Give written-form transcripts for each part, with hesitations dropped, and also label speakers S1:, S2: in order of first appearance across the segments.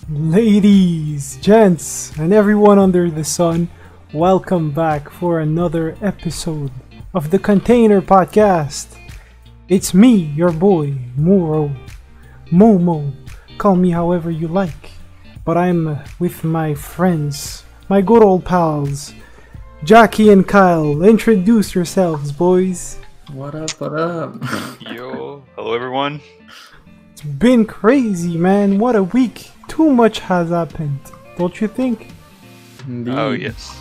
S1: Ladies, gents, and everyone under the sun, welcome back for another episode of the Container Podcast. It's me, your boy, Momo. Call me however you like. But I'm with my friends, my good old pals, Jacky and Kyle. Introduce yourselves, boys.
S2: What up, what up?
S3: Yo, hello everyone.
S1: It's been crazy, man. What a week. Too much has happened, don't you think?
S2: Indeed.
S3: Oh yes.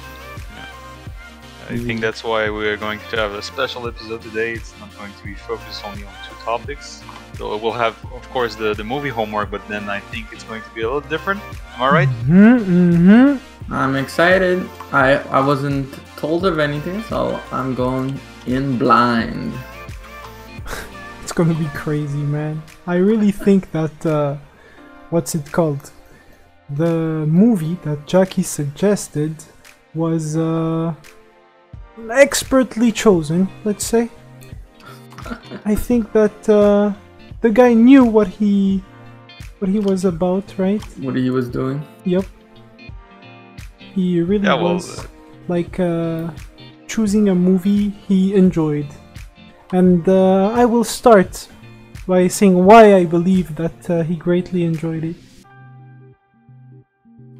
S3: I think that's why we're going to have a special episode today. It's not going to be focused only on two topics. So we'll have, of course, the movie homework, but then I think it's going to be a little different. Am I right?
S2: I'm excited. I wasn't told of anything, so I'm going in blind.
S1: It's gonna be crazy, man. I really think that, what's it called? The movie that Jacky suggested was expertly chosen, let's say. I think that the guy knew what he was about, right?
S2: What he was doing?
S1: Yep. He really was like choosing a movie he enjoyed. And I will start by saying why I believe that he greatly enjoyed it.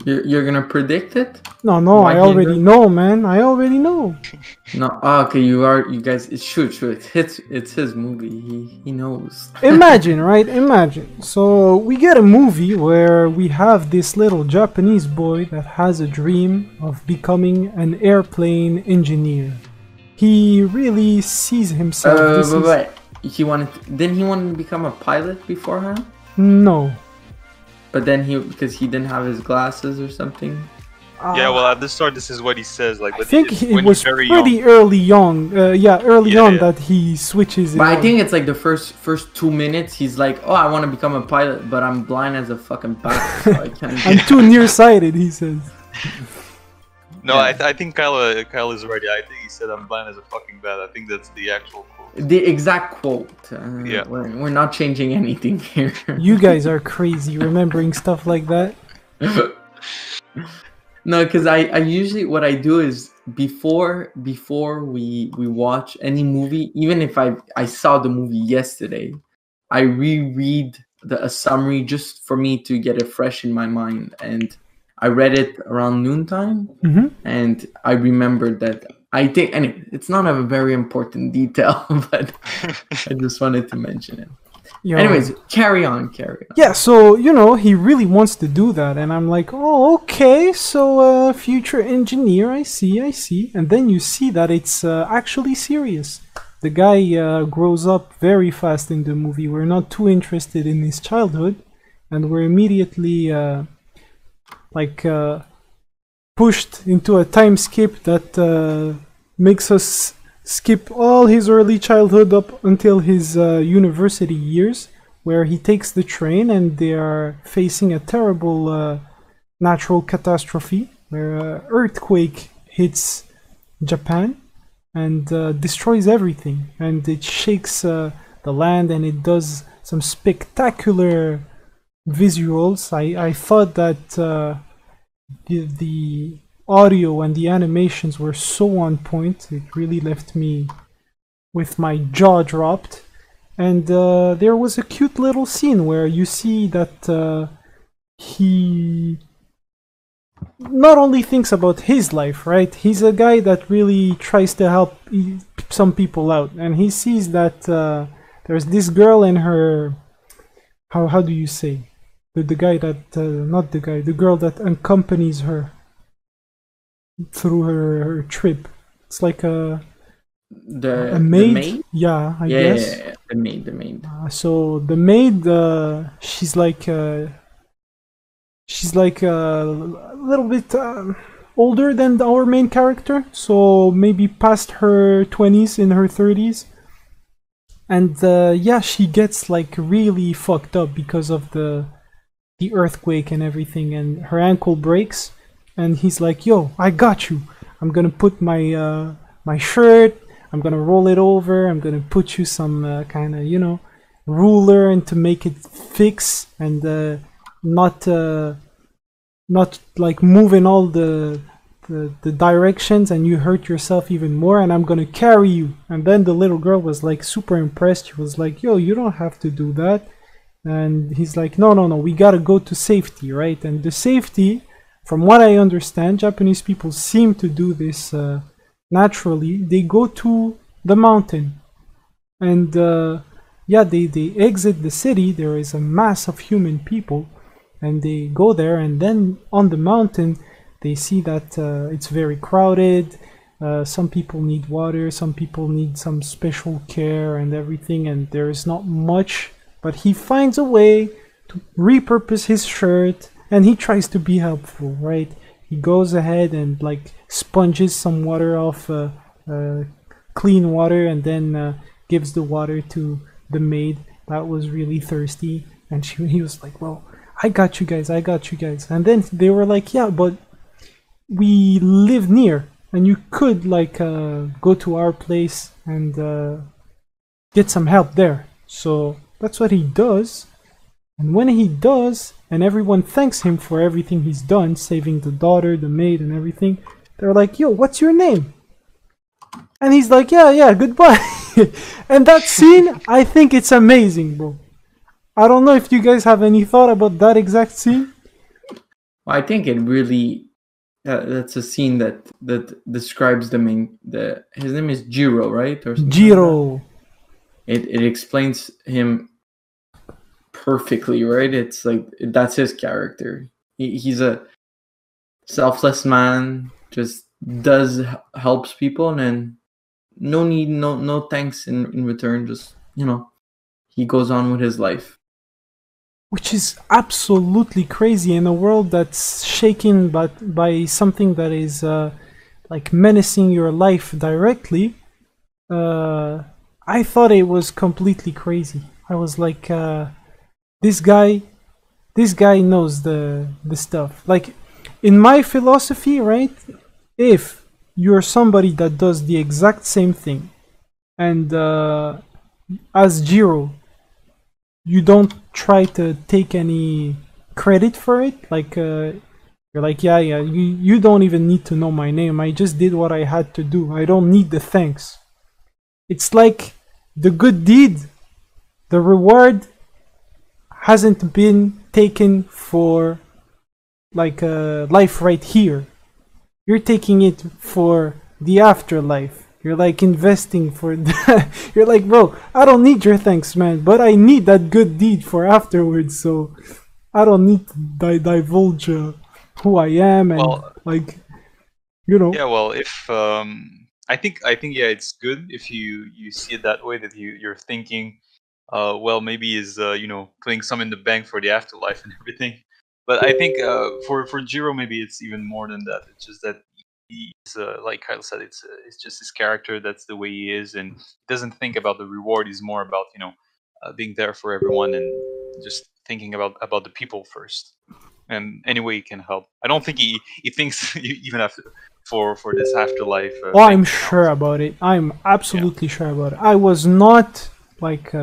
S2: You're gonna predict it?
S1: No,
S2: Why
S1: I already know, man. I already know.
S2: No. Oh, okay, you guys. Shoot. It's his movie. He knows.
S1: Imagine, right? Imagine. So we get a movie where we have this little Japanese boy that has a dream of becoming an airplane engineer. He really sees himself.
S2: But didn't he want to become a pilot beforehand?
S1: No.
S2: But then because he didn't have his glasses or something.
S3: Yeah, well, at the start, this is what he says. Like,
S1: I
S3: but
S1: think it was
S3: very
S1: pretty
S3: young.
S1: early on. Early on
S3: Yeah.
S1: that he switches.
S2: But
S1: it
S2: I
S1: on.
S2: think it's like the first 2 minutes. He's like, "Oh, I want to become a pilot, but I'm blind as a fucking bat, so I can't."
S1: I'm too nearsighted, he says.
S3: No,
S2: Yeah.
S3: I think Kyle is right. I think he said I'm blind as a fucking bat. I think that's the actual quote.
S2: The exact quote.
S3: Yeah.
S2: We're not changing anything here.
S1: You guys are crazy remembering stuff like that.
S2: No, because I usually what I do is before we watch any movie, even if I saw the movie yesterday, I reread a summary just for me to get it fresh in my mind. And I read it around noontime, and I remembered that. I think, and it's not a very important detail, but I just wanted to mention it.
S1: Yo.
S2: Anyways, carry on.
S1: Yeah, so, he really wants to do that. And I'm like, oh, okay, so future engineer, I see. And then you see that it's actually serious. The guy grows up very fast in the movie. We're not too interested in his childhood. And we're immediately, pushed into a time skip that makes us skip all his early childhood up until his university years, where he takes the train and they are facing a terrible natural catastrophe where an earthquake hits Japan and destroys everything, and it shakes the land, and it does some spectacular visuals. I thought that the audio and the animations were so on point. It really left me with my jaw dropped. And there was a cute little scene where you see that he not only thinks about his life, right? He's a guy that really tries to help some people out, and he sees that there's this girl and her, how do you say, the guy that not the guy, the girl that accompanies her through her trip. It's like a maid?
S2: The maid?
S1: Yeah, I guess.
S2: Yeah, the maid.
S1: So the maid, she's like a little bit older than our main character, so maybe past her 20s, in her 30s. And she gets like really fucked up because of the earthquake and everything, and her ankle breaks. And he's like, "Yo, I got you. I'm gonna put my my shirt. I'm gonna roll it over. I'm gonna put you some kind of ruler and to make it fix and not not like moving all the directions, and you hurt yourself even more, and I'm gonna carry you. And then the little girl was like super impressed. She was like, yo, you don't have to do that. And he's like, no, no, no, we gotta go to safety, right? And the safety, from what I understand, Japanese people seem to do this naturally. They go to the mountain, and yeah, they exit the city. There is a mass of human people, and they go there, and then on the mountain they see that it's very crowded. Some people need water, some people need some special care and everything, and there is not much. But he finds a way to repurpose his shirt, and he tries to be helpful, right? He goes ahead and like sponges some water off clean water, and then gives the water to the maid that was really thirsty. And he was like, well, I got you guys, I got you guys. And then they were like, yeah, but we live near, and you could like go to our place and get some help there. So that's what he does. And when he does, and everyone thanks him for everything he's done, saving the daughter, the maid, and everything, they're like, yo, what's your name? And he's like, yeah, goodbye. And that scene, I think it's amazing, bro. I don't know if you guys have any thought about that exact scene.
S2: Well, I think it really that's a scene that describes the main. His name is Jiro, right? Or
S1: Jiro.
S2: Like it explains him perfectly, right? It's like that's his character. He's a selfless man, just helps people, and then no thanks in return. Just he goes on with his life.
S1: Which is absolutely crazy in a world that's shaken by something that is like menacing your life directly. I thought it was completely crazy. I was like, this guy knows the stuff. Like in my philosophy, right? If you're somebody that does the exact same thing, and as Jiro, you don't try to take any credit for it. Like you're like, yeah, you don't even need to know my name. I just did what I had to do. I don't need the thanks. It's like the good deed, the reward hasn't been taken for like life right here. You're taking it for the afterlife. You're like investing for that. You're like, bro, I don't need your thanks, man, but I need that good deed for afterwards. So I don't need to divulge who I am and like,
S3: Yeah, well, if I think yeah, it's good if you see it that way, that you're thinking, well, maybe is putting some in the bank for the afterlife and everything. But I think for Jiro, maybe it's even more than that. It's just that he's like Kyle said, it's just his character. That's the way he is, and he doesn't think about the reward. He's more about being there for everyone and just thinking about the people first. And any way he can help. I don't think he thinks even after for this afterlife.
S1: Oh, I'm sure about it. I'm absolutely sure about it. I was not like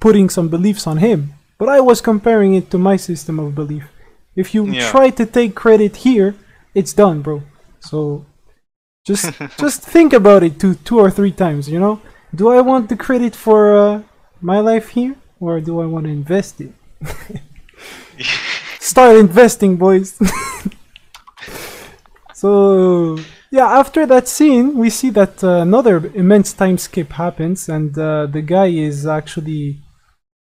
S1: putting some beliefs on him, but I was comparing it to my system of belief. If you try to take credit here, it's done, bro. So just think about it two or three times. Do I want the credit for my life here, or do I want to invest it? Start investing, boys. So yeah, after that scene, we see that another immense time skip happens, and the guy is actually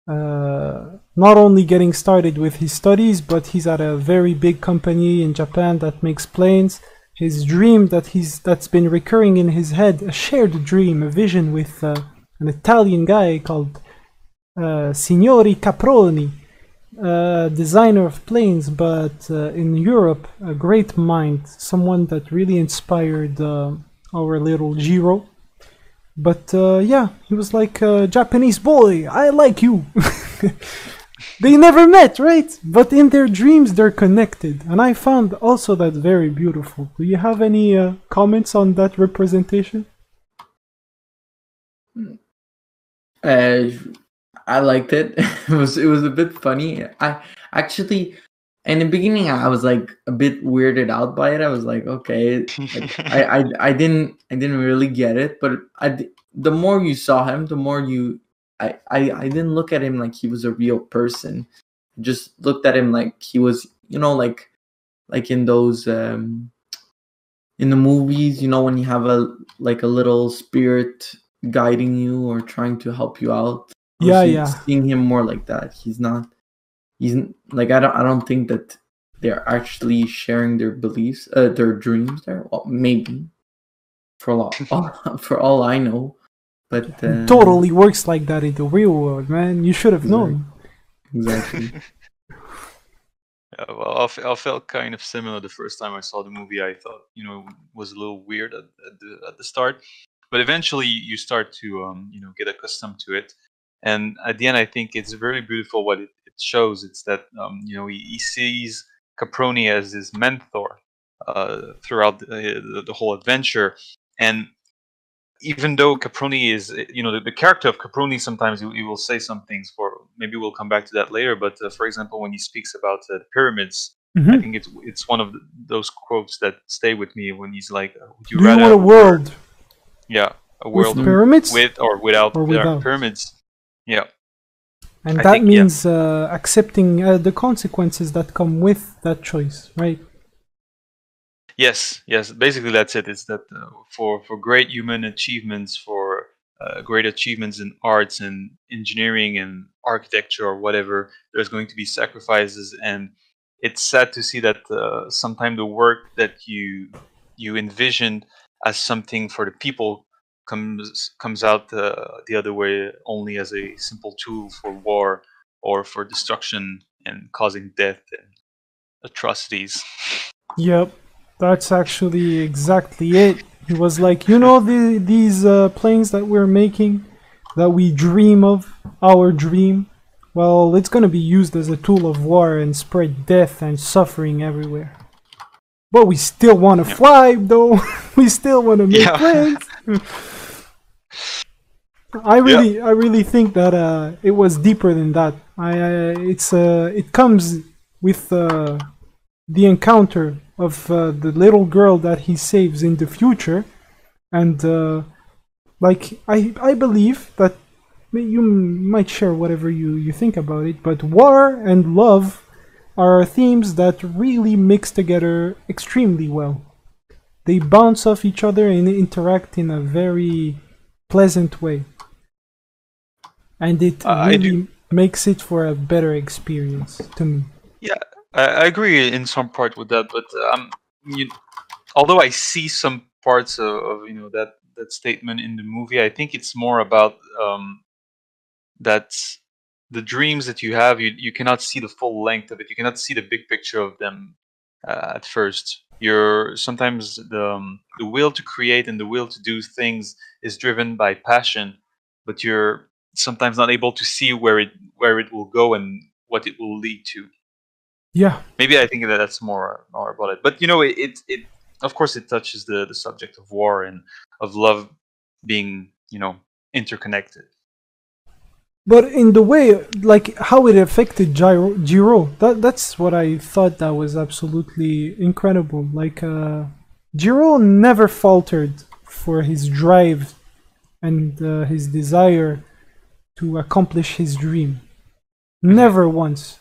S1: not only getting started with his studies, but he's at a very big company in Japan that makes planes. His dream that's been recurring in his head, a shared dream, a vision with an Italian guy called Signori Caproni, designer of planes, but in Europe, a great mind, someone that really inspired our little Jiro. But yeah, he was like a Japanese boy, I like you. They never met, right? But in their dreams, they're connected. And I found also that very beautiful. Do you have any comments on that representation?
S2: I liked it. It was a bit funny. I actually And in the beginning, I was like a bit weirded out by it. I was like, okay, like I didn't really get it. But the more you saw him, the more I didn't look at him like he was a real person. Just looked at him like he was, like in those in the movies, when you have a little spirit guiding you or trying to help you out.
S1: Yeah.
S2: Seeing him more like that. He's like, I don't think that they're actually sharing their beliefs, their dreams there. Well, maybe for for all I know, but
S1: It totally works like that in the real world, man. You should have known.
S2: Exactly.
S3: Yeah, well, I felt kind of similar the first time I saw the movie. I thought, it was a little weird at the start, but eventually you start to, get accustomed to it. And at the end, I think it's very beautiful what it shows. It's that, he sees Caproni as his mentor throughout the whole adventure. And even though Caproni is, the character of Caproni, sometimes he will say some things. Maybe we'll come back to that later. But for example, when he speaks about the pyramids, I think it's one of those quotes that stay with me. When he's like, "Would you
S1: Do you
S3: rather
S1: want
S3: have
S1: a world?
S3: Yeah, a world
S1: With pyramids?
S3: with or without
S1: Or without?
S3: pyramids." Yeah,
S1: And
S3: I
S1: that
S3: think,
S1: means accepting the consequences that come with that choice, right?
S3: Yes. Basically, that's it. It's that for great human achievements, for great achievements in arts and engineering and architecture or whatever, there's going to be sacrifices, and it's sad to see that sometimes the work that you envisioned as something for the people comes out the other way, only as a simple tool for war or for destruction and causing death and atrocities.
S1: Yep, that's actually exactly it. He was like, these planes that we're making, that we dream of, our dream, well, it's gonna be used as a tool of war and spread death and suffering everywhere. But we still want to fly, though. We still want to make planes. I really think that it was deeper than that. It comes with the encounter of the little girl that he saves in the future, and I believe that you might share whatever you think about it, but war and love are themes that really mix together extremely well. They bounce off each other and interact in a very pleasant way, and it really makes it for a better experience to me.
S3: Yeah, I agree in some part with that, but although I see some parts of that statement in the movie, I think it's more about that the dreams that you have, you cannot see the full length of it. You cannot see the big picture of them at first. You're sometimes the will to create and the will to do things is driven by passion, but you're sometimes not able to see where it will go and what it will lead to.
S1: Yeah,
S3: maybe I think that's more about it. But it of course it touches the subject of war and of love being interconnected.
S1: but in the way, like how it affected Jiro, that's what I thought that was absolutely incredible. Like Jiro never faltered for his drive and his desire to accomplish his dream. Never once.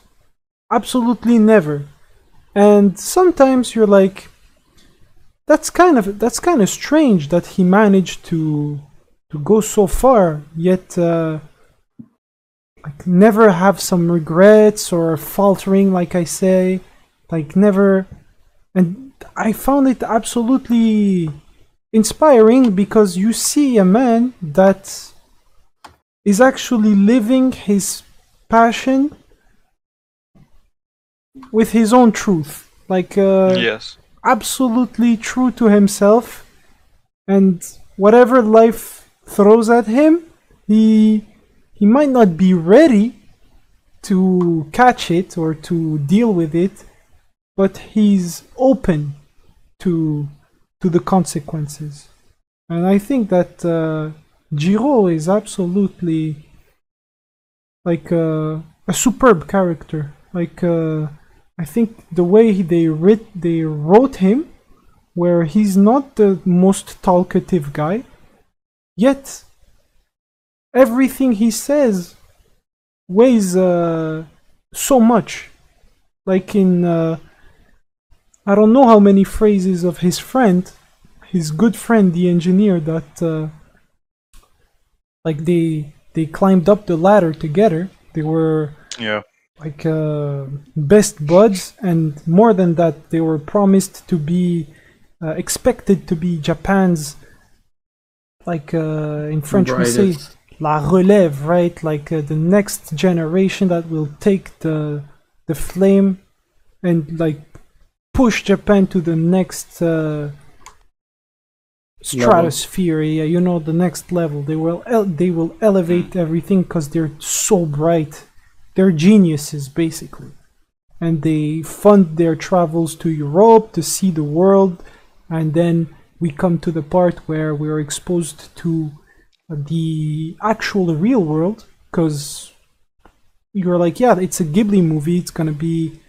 S1: Absolutely never. And sometimes you're like, that's kind of strange that he managed to go so far, yet like never have some regrets or faltering, like I say, like never. And I found it absolutely inspiring because you see a man that is actually living his passion with his own truth, like
S3: Yes.
S1: absolutely true to himself, and whatever life throws at him, he might not be ready to catch it or to deal with it, but he's open to the consequences. And I think that Jiro is absolutely like a superb character, like I think the way they wrote him, where he's not the most talkative guy, yet everything he says weighs so much. Like in I don't know how many phrases of his friend, his good friend, the engineer, that like they climbed up the ladder together. They were like best buds, and more than that, they were promised to be expected to be Japan's, like in French we say la relève, right? Like the next generation that will take the flame and like push Japan to the next stratosphere, yeah, you know, the next level. They will elevate everything because they're so bright. They're geniuses, basically. And they fund their travels to Europe to see the world, and then we come to the part where we're exposed to the actual real world, because you're like, yeah, it's a Ghibli movie, it's gonna be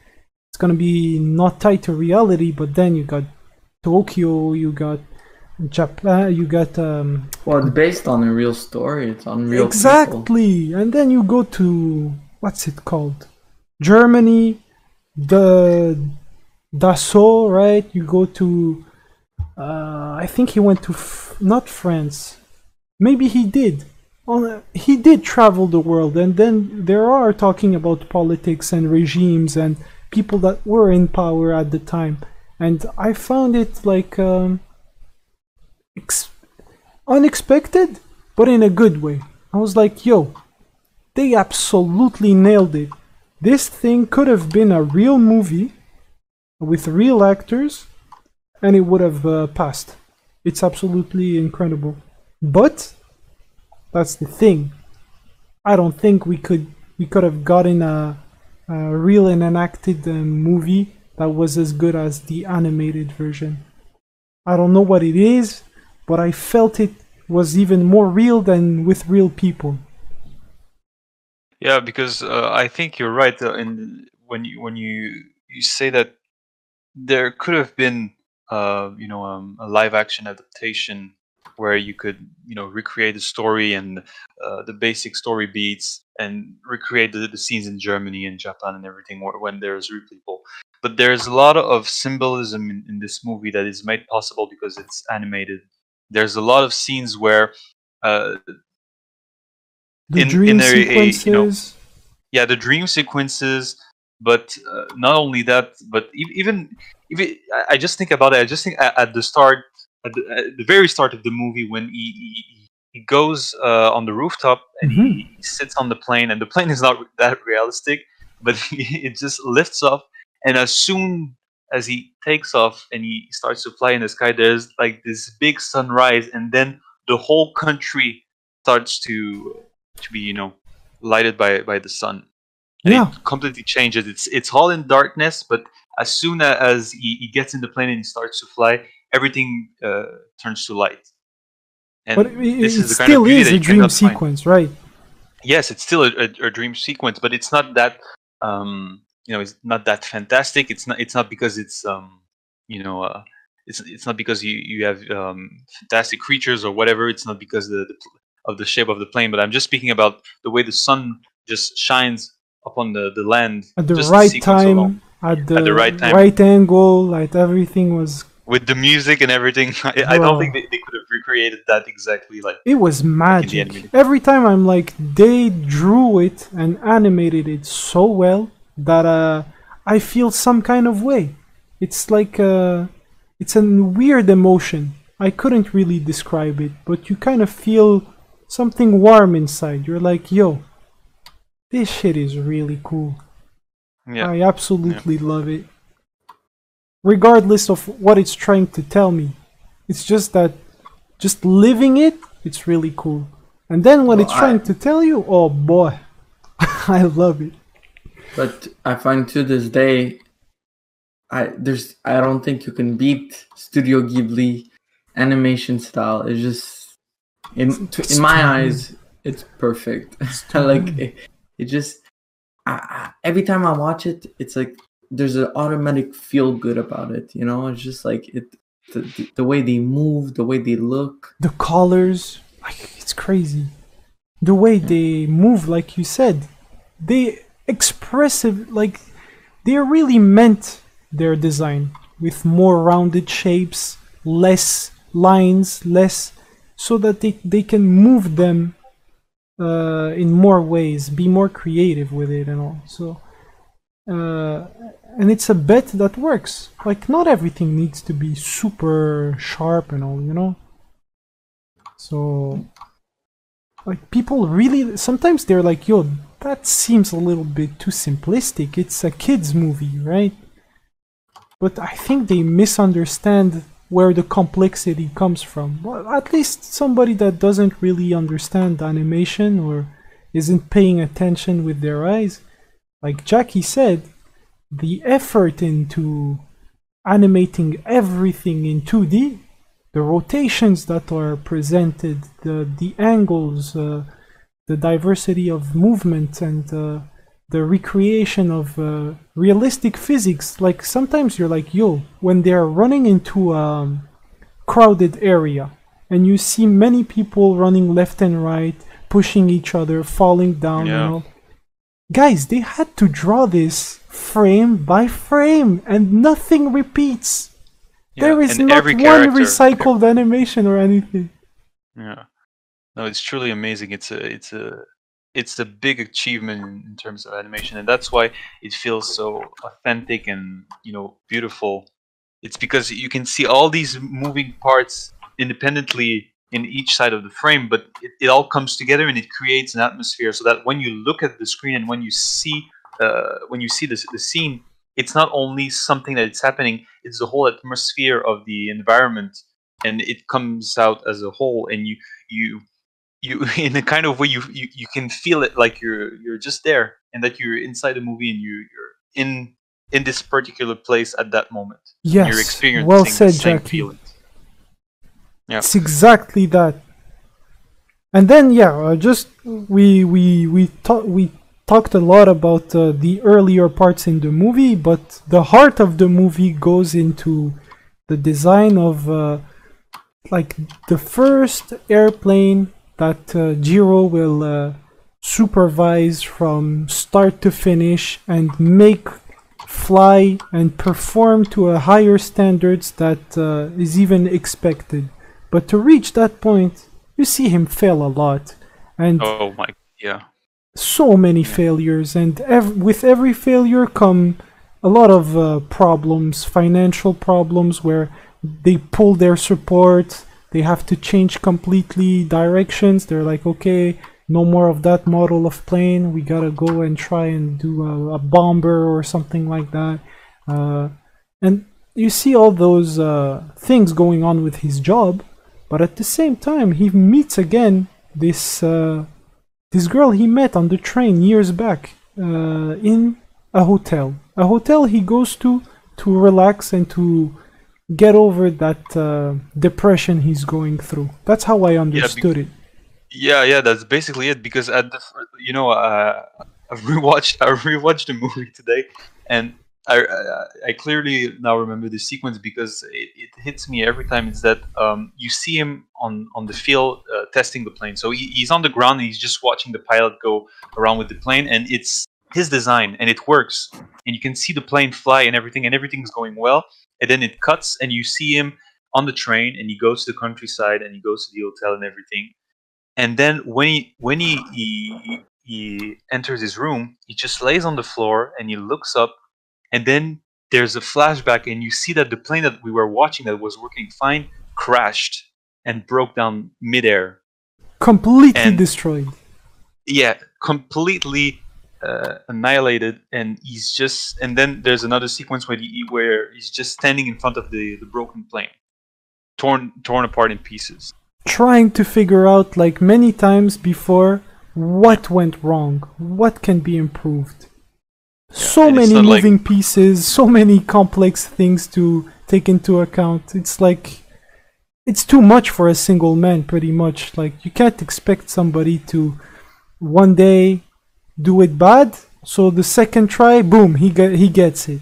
S1: not tied to reality, but then you got Tokyo, you got Japan, you got
S2: well, it's based on a real story, it's on real
S1: exactly people. And then you go to, what's it called, Germany, the Dassault, right? You go to I think he went to not France, maybe he did travel the world, and then there are talking about politics and regimes and people that were in power at the time, and I found it like unexpected, but in a good way. I was like, yo, they absolutely nailed it. This thing could have been a real movie with real actors, and it would have passed. It's absolutely incredible. But that's the thing. I don't think we could have gotten a real and enacted movie that was as good as the animated version. I don't know what it is, but I felt it was even more real than with real people.
S3: Yeah, because I think you're right. When you say that there could have been a live action adaptation where you could recreate the story and the basic story beats and recreate the scenes in Germany and Japan and everything when there's real people. But there's a lot of symbolism in this movie that is made possible because it's animated. There's a lot of scenes where
S1: the dream sequences.
S3: The dream sequences. But not only that, but even I just think about it. I just think at the start, at the very start of the movie, when he goes on the rooftop and he sits on the plane, and the plane is not that realistic, but it just lifts off, and as soon as he takes off and he starts to fly in the sky, there's like this big sunrise, and then the whole country starts to be lighted by the sun. And it completely changes. It's all in darkness, but as soon as he gets in the plane and he starts to fly, everything turns to light. And
S1: but
S3: this is the kind
S1: still
S3: of beauty
S1: is
S3: that
S1: a
S3: you
S1: dream sequence, right?
S3: Yes, it's still a dream sequence, but it's not that it's not that fantastic. It's not because it's it's not because you have fantastic creatures or whatever. It's not because of the shape of the plane. But I'm just speaking about the way the sun just shines upon the land
S1: at the
S3: just
S1: right time, at the
S3: right time,
S1: right angle, like everything was
S3: with the music and everything. I don't think they could have recreated that exactly. Like
S1: it was magic. Like every time I'm like, they drew it and animated it so well that I feel some kind of way. It's like it's a weird emotion. I couldn't really describe it, but you kind of feel something warm inside. You're like, yo, this shit is really cool. Yeah. I absolutely love it. Regardless of what it's trying to tell me. It's just that, just living it, it's really cool. And then when it's trying to tell you, oh boy, I love it.
S2: But I find to this day, I don't think you can beat Studio Ghibli animation style. It's just, in my eyes, it's perfect. Like it just every time I watch it, it's like there's an automatic feel good about it. You know, it's just like the way they move, the way they look,
S1: the colors, like it's crazy. The way they move, like you said, they expressive, like they really meant their design with more rounded shapes, less lines, less, so that they can move them in more ways, be more creative with it and all. So and it's a bet that works. Like not everything needs to be super sharp and all, you know. So like people really sometimes they're like, yo, that seems a little bit too simplistic. It's a kids movie, right? But I think they misunderstand where the complexity comes from. Well, at least somebody that doesn't really understand animation or isn't paying attention with their eyes. Like Jacky said, the effort into animating everything in 2D, the rotations that are presented, the angles, the diversity of movement, and the recreation of realistic physics. Like sometimes you're like, yo, when they're running into a crowded area and you see many people running left and right, pushing each other, falling down, you know. Guys, they had to draw this frame by frame and nothing repeats. There is not one recycled animation or anything.
S3: Yeah. No, it's truly amazing. It's a big achievement in terms of animation, and that's why it feels so authentic and, you know, beautiful. It's because you can see all these moving parts independently in each side of the frame, but it all comes together and it creates an atmosphere, so that when you look at the screen and when you see the scene, it's not only something that it's happening, it's the whole atmosphere of the environment, and it comes out as a whole, and you in a kind of way you can feel it, like you're just there, and that you're inside the movie and you're in this particular place at that moment.
S1: Yes,
S3: you're experiencing
S1: well said,
S3: the same
S1: Jacky.
S3: feelings. Yeah,
S1: it's exactly that. And then we talked a lot about the earlier parts in the movie, but the heart of the movie goes into the design of like the first airplane that Jiro will supervise from start to finish and make fly and perform to a higher standards that is even expected. But to reach that point, you see him fail a lot, and so many failures, and with every failure come a lot of problems, financial problems, where they pull their support, they have to change completely directions. They're like, okay, no more of that model of plane, we gotta go and try and do a bomber or something like that. And you see all those things going on with his job, but at the same time he meets again this girl he met on the train years back in a hotel he goes to relax and to get over that depression he's going through. That's how I understood it.
S3: Yeah, that's basically it. Because at the I rewatched the movie today, and I clearly now remember the sequence, because it hits me every time. It's that you see him on the field testing the plane. So he's on the ground and he's just watching the pilot go around with the plane, and it's his design and it works. And you can see the plane fly and everything's going well. And then it cuts and you see him on the train, and he goes to the countryside and he goes to the hotel and everything. And then when he enters his room, he just lays on the floor and he looks up, and then there's a flashback and you see that the plane that we were watching that was working fine crashed and broke down midair.
S1: Completely destroyed.
S3: Yeah, completely annihilated, and then there's another sequence where he's just standing in front of the broken plane, torn apart in pieces,
S1: trying to figure out, like many times before, what went wrong, what can be improved. So many moving pieces, so many complex things to take into account. It's like, it's too much for a single man, pretty much. Like, you can't expect somebody to one day do it bad, so the second try, boom, he gets it.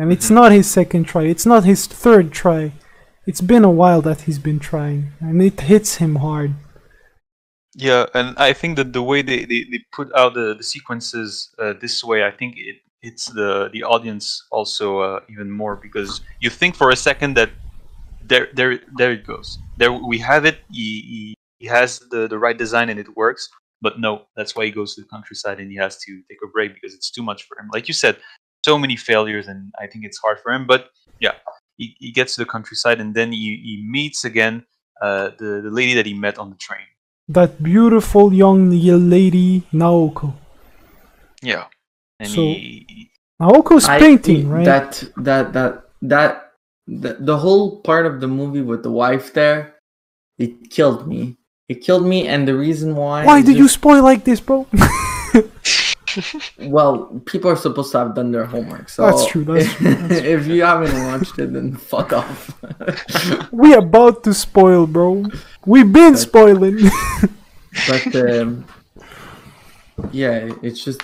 S1: And it's not his second try. It's not his third try. It's been a while that he's been trying, and it hits him hard.
S3: Yeah, and I think that the way they put out the sequences this way, I think it hits the audience also even more, because you think for a second that there it goes. There we have it. He has the right design and it works. But no, that's why he goes to the countryside and he has to take a break because it's too much for him. Like you said, so many failures, and I think it's hard for him. But yeah, he gets to the countryside and then he meets again the lady that he met on the train.
S1: That beautiful young lady, Naoko.
S3: Yeah, and
S1: So Naoko's painting, right?
S2: The whole part of the movie with the wife there, it killed me. It killed me, and the reason why...
S1: Why do you spoil like this, bro?
S2: Well, people are supposed to have done their homework, so...
S1: That's true, that's true.
S2: If you haven't watched it, then fuck off.
S1: We about to spoil, bro. We've been spoiling.
S2: But, yeah, it's just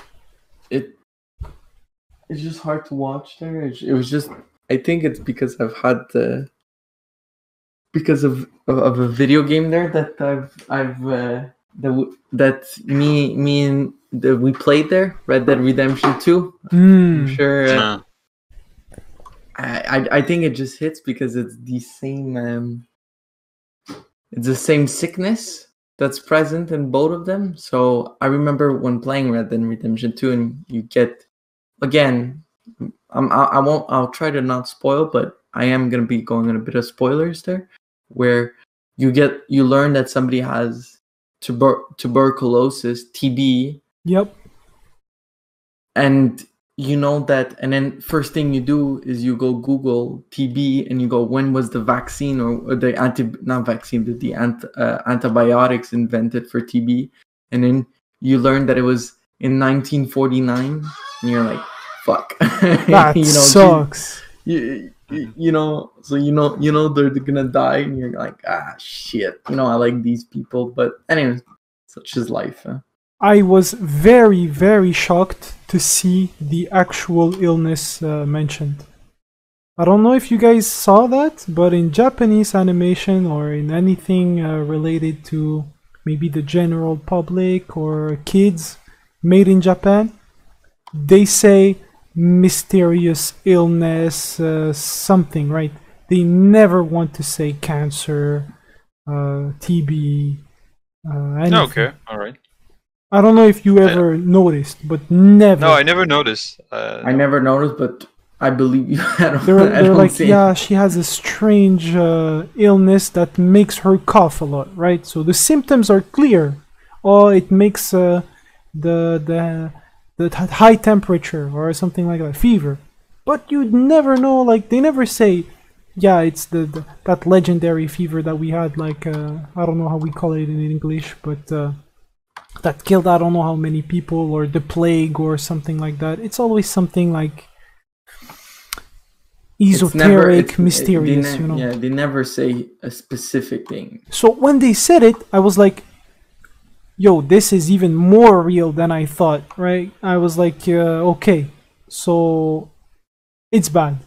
S2: hard to watch there. It was just... I think it's because I've had because of a video game there that we played there, Red Dead Redemption 2. I'm sure. I think it just hits because it's the same sickness that's present in both of them. So I remember when playing Red Dead Redemption 2, and you get, again, I'll try to not spoil, but I am gonna be going on a bit of spoilers there, where you learn that somebody has tuberculosis, TB.
S1: Yep.
S2: And you know that, and then first thing you do is you go Google TB, and you go, when was the vaccine or the antibiotics invented for TB? And then you learn that it was in 1949, and you're like, fuck.
S1: That sucks.
S2: So they're gonna die, and you're like, shit. I like these people, but anyways, such is life. Huh?
S1: I was very, very shocked to see the actual illness mentioned. I don't know if you guys saw that, but in Japanese animation or in anything related to maybe the general public or kids made in Japan, they say mysterious illness, something, right? They never want to say cancer, TB, anything.
S3: Okay, all right.
S1: I don't know if you ever noticed, but never.
S3: No, I never noticed.
S2: I never noticed, but I believe you.
S1: They're like, yeah, she has a strange illness that makes her cough a lot, right? So the symptoms are clear. Or it makes the high temperature or something like that, fever. But you'd never know, like, they never say, yeah, it's that legendary fever that we had, like, I don't know how we call it in English, but that killed I don't know how many people, or the plague or something like that. It's always something like esoteric, mysterious,
S2: Yeah, they never say a specific thing.
S1: So when they said it, I was like, yo, this is even more real than I thought, right? I was like, okay, so it's bad.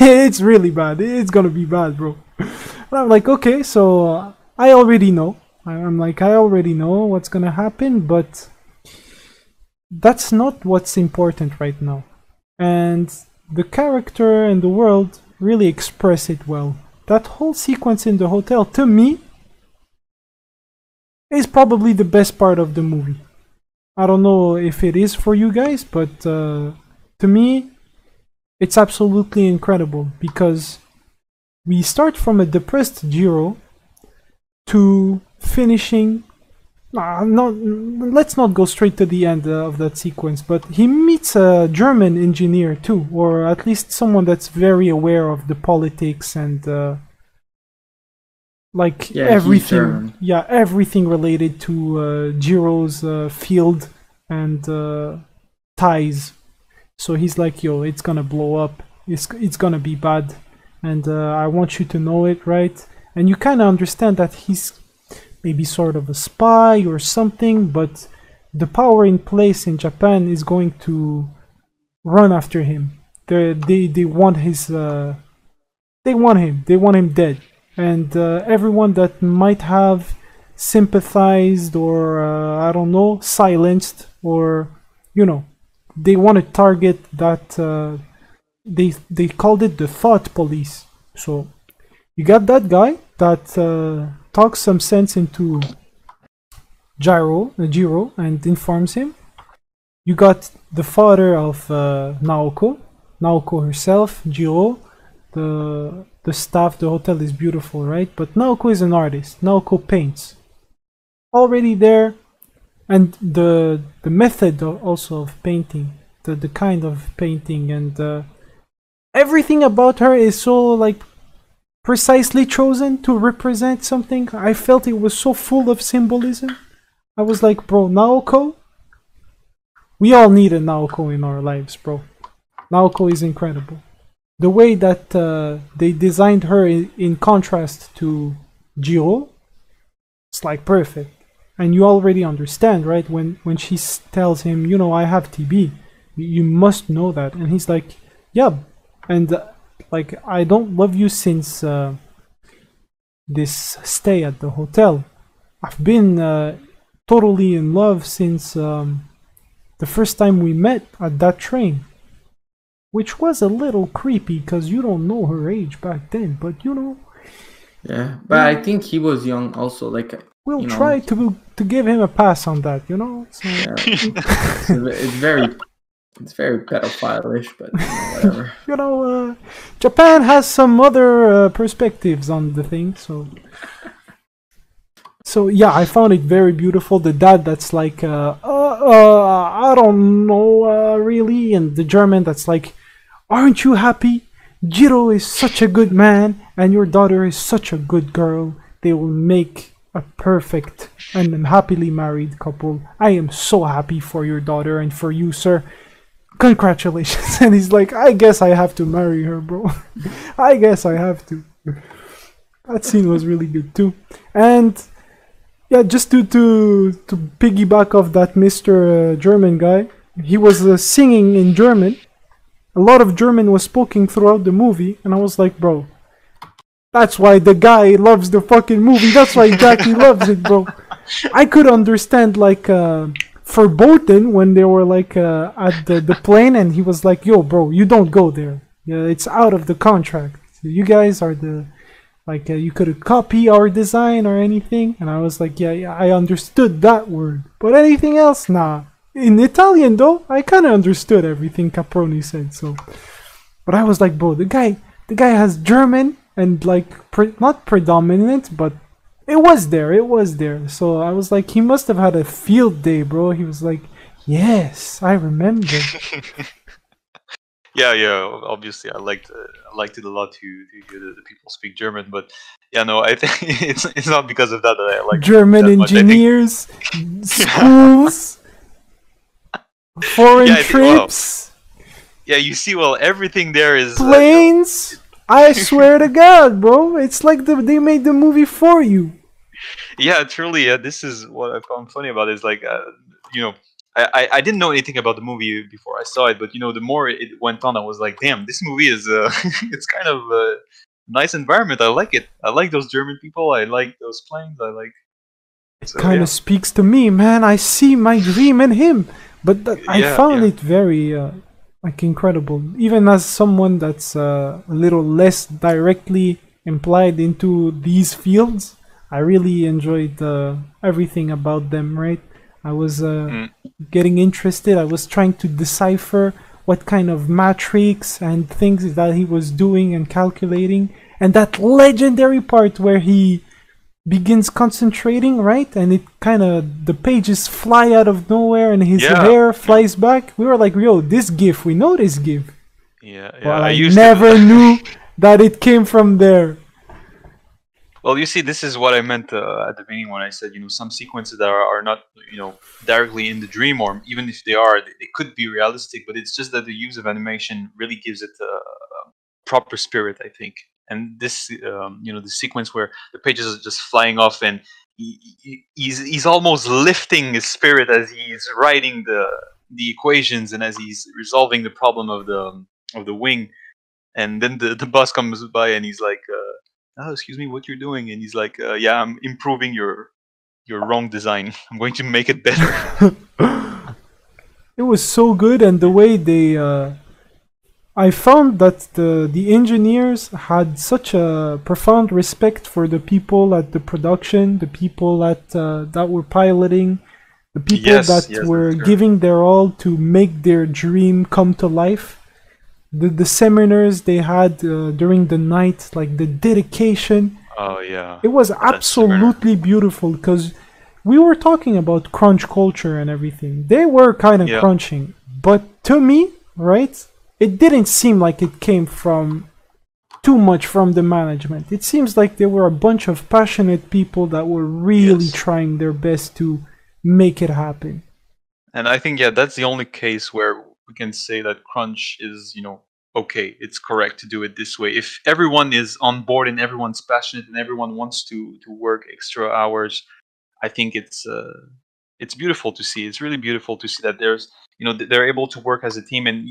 S1: It's really bad. It's gonna be bad, bro. But I'm like, okay, so I already know. I'm like, I already know what's gonna happen, but that's not what's important right now. And the character and the world really express it well. That whole sequence in the hotel, to me, is probably the best part of the movie. I don't know if it is for you guys, but to me, it's absolutely incredible, because we start from a depressed Jiro to finishing. Let's not go straight to the end of that sequence, but he meets a German engineer too, or at least someone that's very aware of the politics and everything. Yeah, everything related to Jiro's field and ties. So he's like, yo, it's gonna blow up. It's gonna be bad, and I want you to know it, right? And you kind of understand that he's maybe sort of a spy or something, but the power in place in Japan is going to run after him. They want his they want him. They want him dead. And everyone that might have sympathized or I don't know, silenced or they want to target that. They called it the thought police. So you got that guy that talks some sense into Jiro, and informs him. You got the father of Naoko herself, Jiro. The staff, the hotel is beautiful, right? But Naoko is an artist. Naoko paints. Already there, and the method also of painting, the kind of painting, and everything about her is so like precisely chosen to represent something. I felt it was so full of symbolism. I was like, bro, Naoko. We all need a Naoko in our lives, bro. Naoko is incredible. The way that they designed her in contrast to Jiro, it's like perfect. And you already understand, right? When she tells him, I have TB, you must know that. And he's like, yeah. And like, I don't love you since this stay at the hotel. I've been totally in love since the first time we met at that train. Which was a little creepy because you don't know her age back then, but
S2: Yeah, but I think he was young also. Like
S1: we'll try to give him a pass on that, So,
S2: yeah, it's very pedophile-ish, but whatever.
S1: Japan has some other perspectives on the thing, so. So yeah, I found it very beautiful. The dad that's like, I don't know, really, and the German that's like, aren't you happy? Jiro is such a good man, and your daughter is such a good girl. They will make a perfect and happily married couple. I am so happy for your daughter and for you, sir. Congratulations. And he's like, I guess I have to marry her, bro. I guess I have to. That scene was really good too. And yeah, just to piggyback off that Mr. German guy, he was singing in German. A lot of German was spoken throughout the movie, and I was like, bro, that's why the guy loves the fucking movie. That's why Jacky loves it, bro. I could understand, like, Verboten when they were, like, at the plane, and he was like, yo, bro, you don't go there. Yeah, it's out of the contract. You guys are the... Like, you could copy our design or anything. And I was like, yeah, I understood that word. But anything else? Nah. In Italian, though, I kind of understood everything Caproni said, so... But I was like, bro, the guy has German and, like, not predominant, but it was there. So I was like, he must have had a field day, bro. He was like, yes, I remember.
S3: Yeah. Obviously, I liked it a lot to hear the people speak German, but yeah, no, I think it's not because of that I like
S1: German engineers, schools, foreign trips.
S3: Yeah, you see, everything there is
S1: planes. I swear to God, bro, it's like they made the movie for you.
S3: Yeah, truly. Yeah, this is what I found funny about it. Is like, I didn't know anything about the movie before I saw it, but the more it went on, I was like, damn, this movie is it's kind of a nice environment. I like it. I like those German people. I like those planes.
S1: It kind of speaks to me, man. I see my dream in him. But I found it very like incredible. Even as someone that's a little less directly implied into these fields, I really enjoyed everything about them, right? I was getting interested. I was trying to decipher what kind of matrix and things that he was doing and calculating. And that legendary part where he begins concentrating, right? And it kind of, the pages fly out of nowhere and his hair flies back. We were like, yo, this GIF, we know this GIF.
S3: Yeah.
S1: But I never knew that it came from there.
S3: Well, you see, this is what I meant at the beginning when I said, some sequences that are not, directly in the dream, or even if they are, they could be realistic, but it's just that the use of animation really gives it a proper spirit, I think. And this, the sequence where the pages are just flying off and he's almost lifting his spirit as he's writing the equations and as he's resolving the problem of of the wing, and then the boss comes by and he's like, "Oh, excuse me, what you're doing?" And he's like, "Yeah, I'm improving your wrong design. I'm going to make it better."
S1: It was so good, and the way they I found that the engineers had such a profound respect for the people at the production, the people that were piloting, the people
S3: Yes,
S1: that
S3: yes,
S1: were
S3: that's true.
S1: giving their all to make their dream come to life. The seminars they had during the night, like the dedication,
S3: Oh yeah,
S1: it was
S3: that seminar.
S1: absolutely beautiful because we were talking about crunch culture and everything. They were kind of
S3: Yeah.
S1: crunching, but to me, right, it didn't seem like it came from too much from the management. It seems like there were a bunch of passionate people that were really
S3: Yes.
S1: trying their best to make it happen.
S3: And I think, yeah, that's the only case where we can say that crunch is, okay, it's correct to do it this way. If everyone is on board and everyone's passionate and everyone wants to work extra hours, I think it's beautiful to see. It's really beautiful to see that there's, they're able to work as a team, and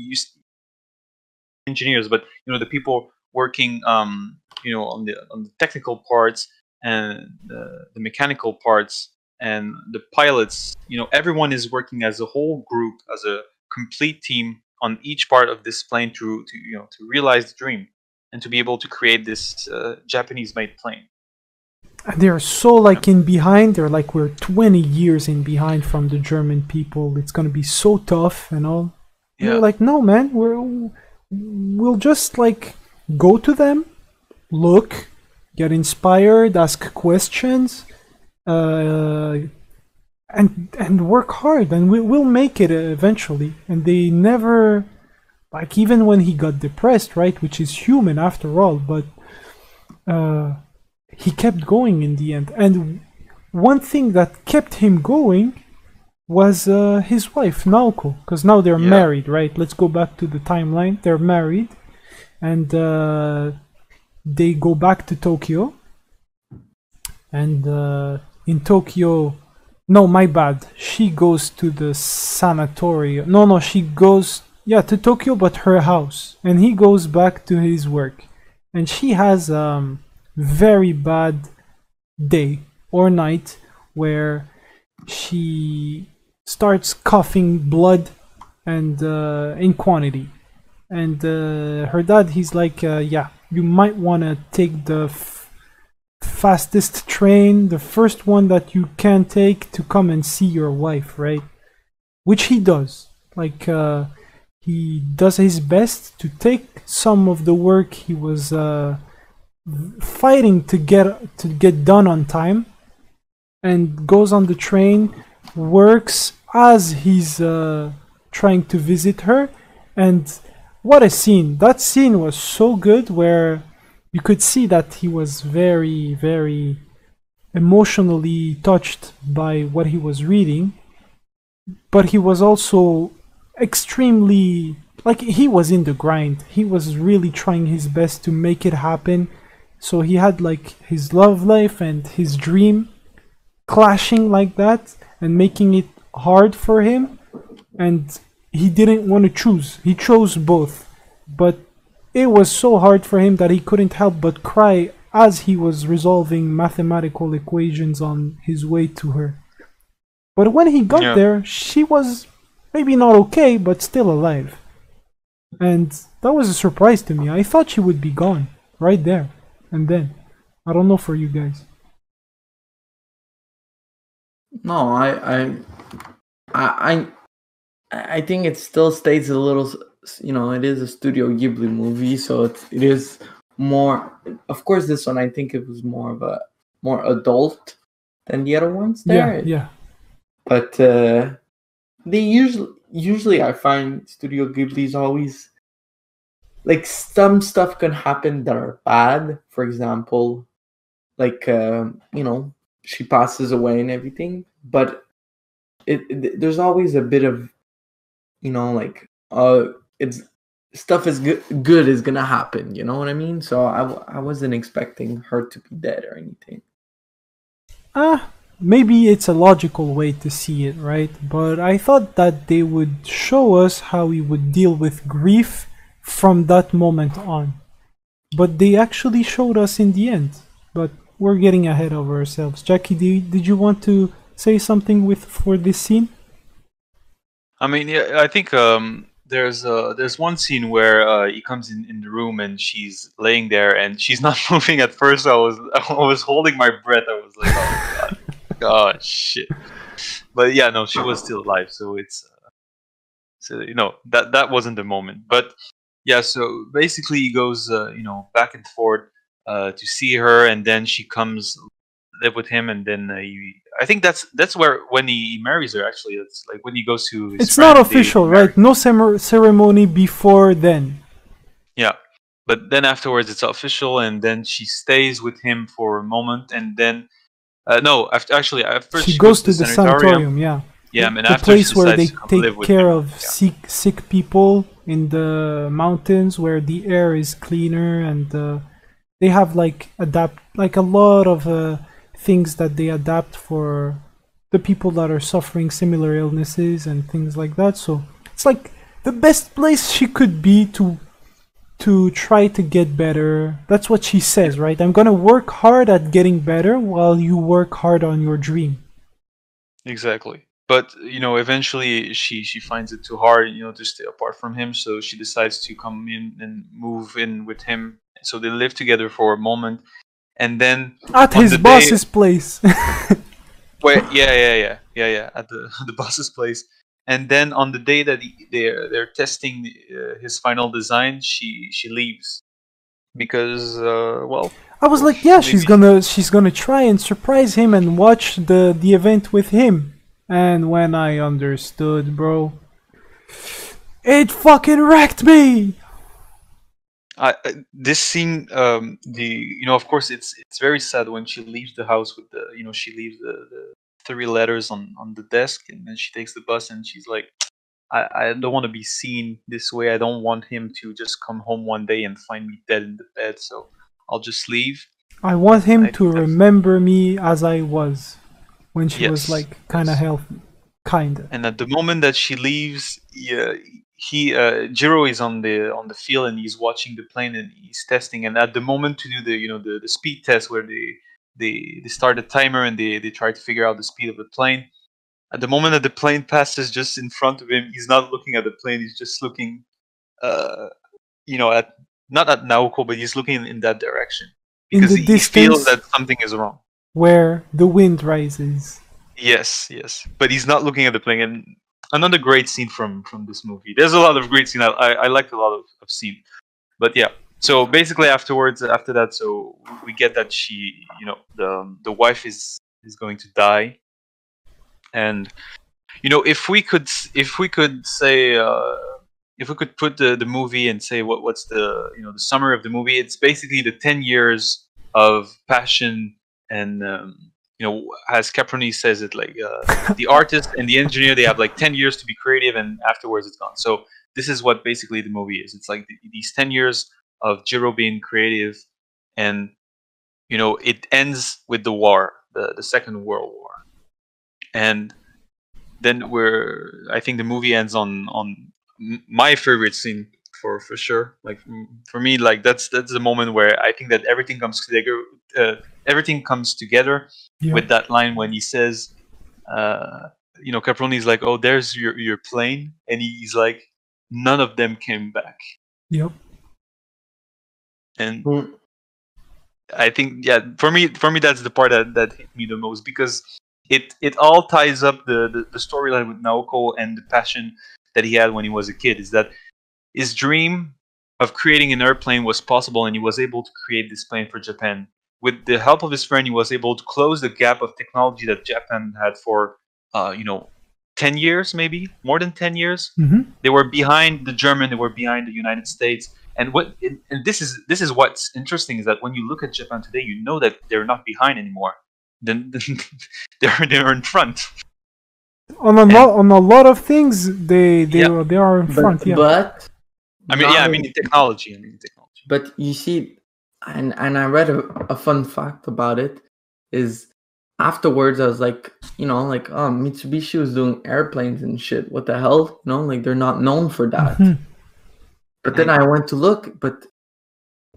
S3: engineers, but the people working, on the technical parts and the mechanical parts and the pilots. Everyone is working as a whole group, as a complete team on each part of this plane to realize the dream and to be able to create this Japanese-made plane.
S1: And they're so like in behind. They're like we're 20 years in behind from the German people. It's gonna be so tough and all. And they're like, no, man, we'll just like go to them, look, get inspired, ask questions, and work hard, and we'll make it eventually. And they never, like, even when he got depressed, right, which is human after all, but he kept going in the end. And one thing that kept him going was his wife Naoko, because now they're married, right? Let's go back to the timeline. They're married, and they go back to Tokyo. And in Tokyo, no, my bad. She goes to the sanatorium. No, she goes, to Tokyo, but her house. And he goes back to his work. And she has very bad day or night where she starts coughing blood and in quantity. And her dad, he's like, you might want to take the fastest train, the first one that you can take to come and see your wife, right? Which he does. Like, he does his best to take some of the work he was fighting to get done on time, and goes on the train, works as he's trying to visit her. And what a scene! That scene was so good, where you could see that he was very, very emotionally touched by what he was reading, but he was also extremely, like, he was in the grind. He was really trying his best to make it happen. So he had like his love life and his dream clashing like that and making it hard for him. And he didn't want to choose. He chose both. But it was so hard for him that he couldn't help but cry as he was resolving mathematical equations on his way to her. But when he got there, she was maybe not okay, but still alive. And that was a surprise to me. I thought she would be gone right there. And then, I don't know for you guys.
S2: No, I think it still stays a little. It is a Studio Ghibli movie, so it is more. Of course, this one I think it was more adult than the other ones.
S1: Yeah.
S2: But they usually I find Studio Ghibli's always, like, some stuff can happen that are bad. For example, like she passes away and everything, but there's always a bit of it's stuff is good is gonna happen. You know what I mean? So I wasn't expecting her to be dead or anything.
S1: Maybe it's a logical way to see it, right? But I thought that they would show us how he would deal with grief from that moment on. But they actually showed us in the end. But we're getting ahead of ourselves. Jacky, did you want to say something for this scene?
S3: I mean, yeah, I think there's one scene where he comes in the room and she's laying there and she's not moving at first. I was holding my breath. I was like, oh god, shit. But yeah, no, she was still alive. So it's so that wasn't the moment. But yeah, so basically he goes back and forth to see her, and then she comes live with him, and then I think that's where when he marries her. Actually, it's like when he goes to his
S1: It's not
S3: friend,
S1: official,
S3: they marry.
S1: right? No ceremony before then.
S3: Yeah, but then afterwards it's official, and then she stays with him for a moment, and then no, actually at first
S1: She
S3: she
S1: goes
S3: goes to
S1: to
S3: the
S1: the
S3: sanatorium.
S1: sanatorium, yeah.
S3: Yeah, and
S1: The
S3: after she
S1: place where
S3: decides
S1: they
S3: to come live
S1: take
S3: with
S1: care
S3: him.
S1: of sick people in the mountains, where the air is cleaner, and they have like a lot of things that they adapt for the people that are suffering similar illnesses and things like that. So it's like the best place she could be to try to get better. That's what she says, right? I'm gonna work hard at getting better while you work hard on your dream.
S3: Exactly. But eventually she finds it too hard, to stay apart from him. So she decides to come in and move in with him. So they live together for a moment, and then
S1: At
S3: on
S1: his
S3: the day
S1: boss's place.
S3: where yeah, at the the boss's place, and then on the day that they're testing his final design, she leaves because well,
S1: I was like, yeah,
S3: maybe.
S1: she's gonna try and surprise him and watch the event with him. And when I understood, bro, it fucking wrecked me.
S3: This scene, of course, it's very sad when she leaves the house with she leaves the three letters on the desk, and then she takes the bus, and she's like, I don't want to be seen this way. I don't want him to just come home one day and find me dead in the bed. So I'll just leave.
S1: I want
S3: And
S1: him
S3: I
S1: to
S3: think that's
S1: remember me as I was when she was
S3: yes,
S1: like kind of
S3: yes.
S1: healthy, kinda.
S3: And at the moment that she leaves, Jiro is on the field and he's watching the plane and he's testing. And at the moment to do the speed test where they start a timer and they try to figure out the speed of the plane. At the moment that the plane passes just in front of him, he's not looking at the plane. He's just looking, uh, at not at Naoko, but he's looking in that direction
S1: In
S3: because
S1: the
S3: he feels
S1: distance
S3: that something is wrong.
S1: where the wind rises.
S3: Yes, yes, but he's not looking at the plane. And another great scene from this movie. There's a lot of great scene. I liked a lot of scene, but yeah. So basically, after that, so we get that she, the wife is going to die, and if we could say if we could put the movie and say what's the summary of the movie, it's basically the 10 years of passion and as Caproni says it, like the artist and the engineer, they have like 10 years to be creative and afterwards it's gone. So this is what basically the movie is. It's like these 10 years of Jiro being creative, and it ends with the war, the Second World War, and then I think the movie ends on my favorite scene for sure. Like for me, like that's the moment where I think that everything comes together. Everything comes together
S1: Yeah.
S3: with that line when he says, Caproni's like, "Oh, there's your plane," and he's like, "None of them came back."
S1: Yep.
S3: And I think, yeah, for me that's the part that hit me the most, because it all ties up the storyline with Naoko and the passion that he had when he was a kid. Is that his dream of creating an airplane was possible, and he was able to create this plane for Japan. With the help of his friend, he was able to close the gap of technology that Japan had for 10 years, maybe more than 10 years.
S1: Mm-hmm.
S3: They were behind the German, they were behind the United States. And this is what's interesting, is that when you look at Japan today, you know that they're not behind anymore. Then they're in front.
S1: On a lot of things, they
S3: Yeah.
S1: are in front. Yeah.
S2: But
S3: I mean in technology.
S2: But you see, and I read a fun fact about it. Is afterwards I was like, like, oh, Mitsubishi was doing airplanes and shit. What the hell? Like they're not known for that.
S1: Mhm.
S2: But then I went to look, but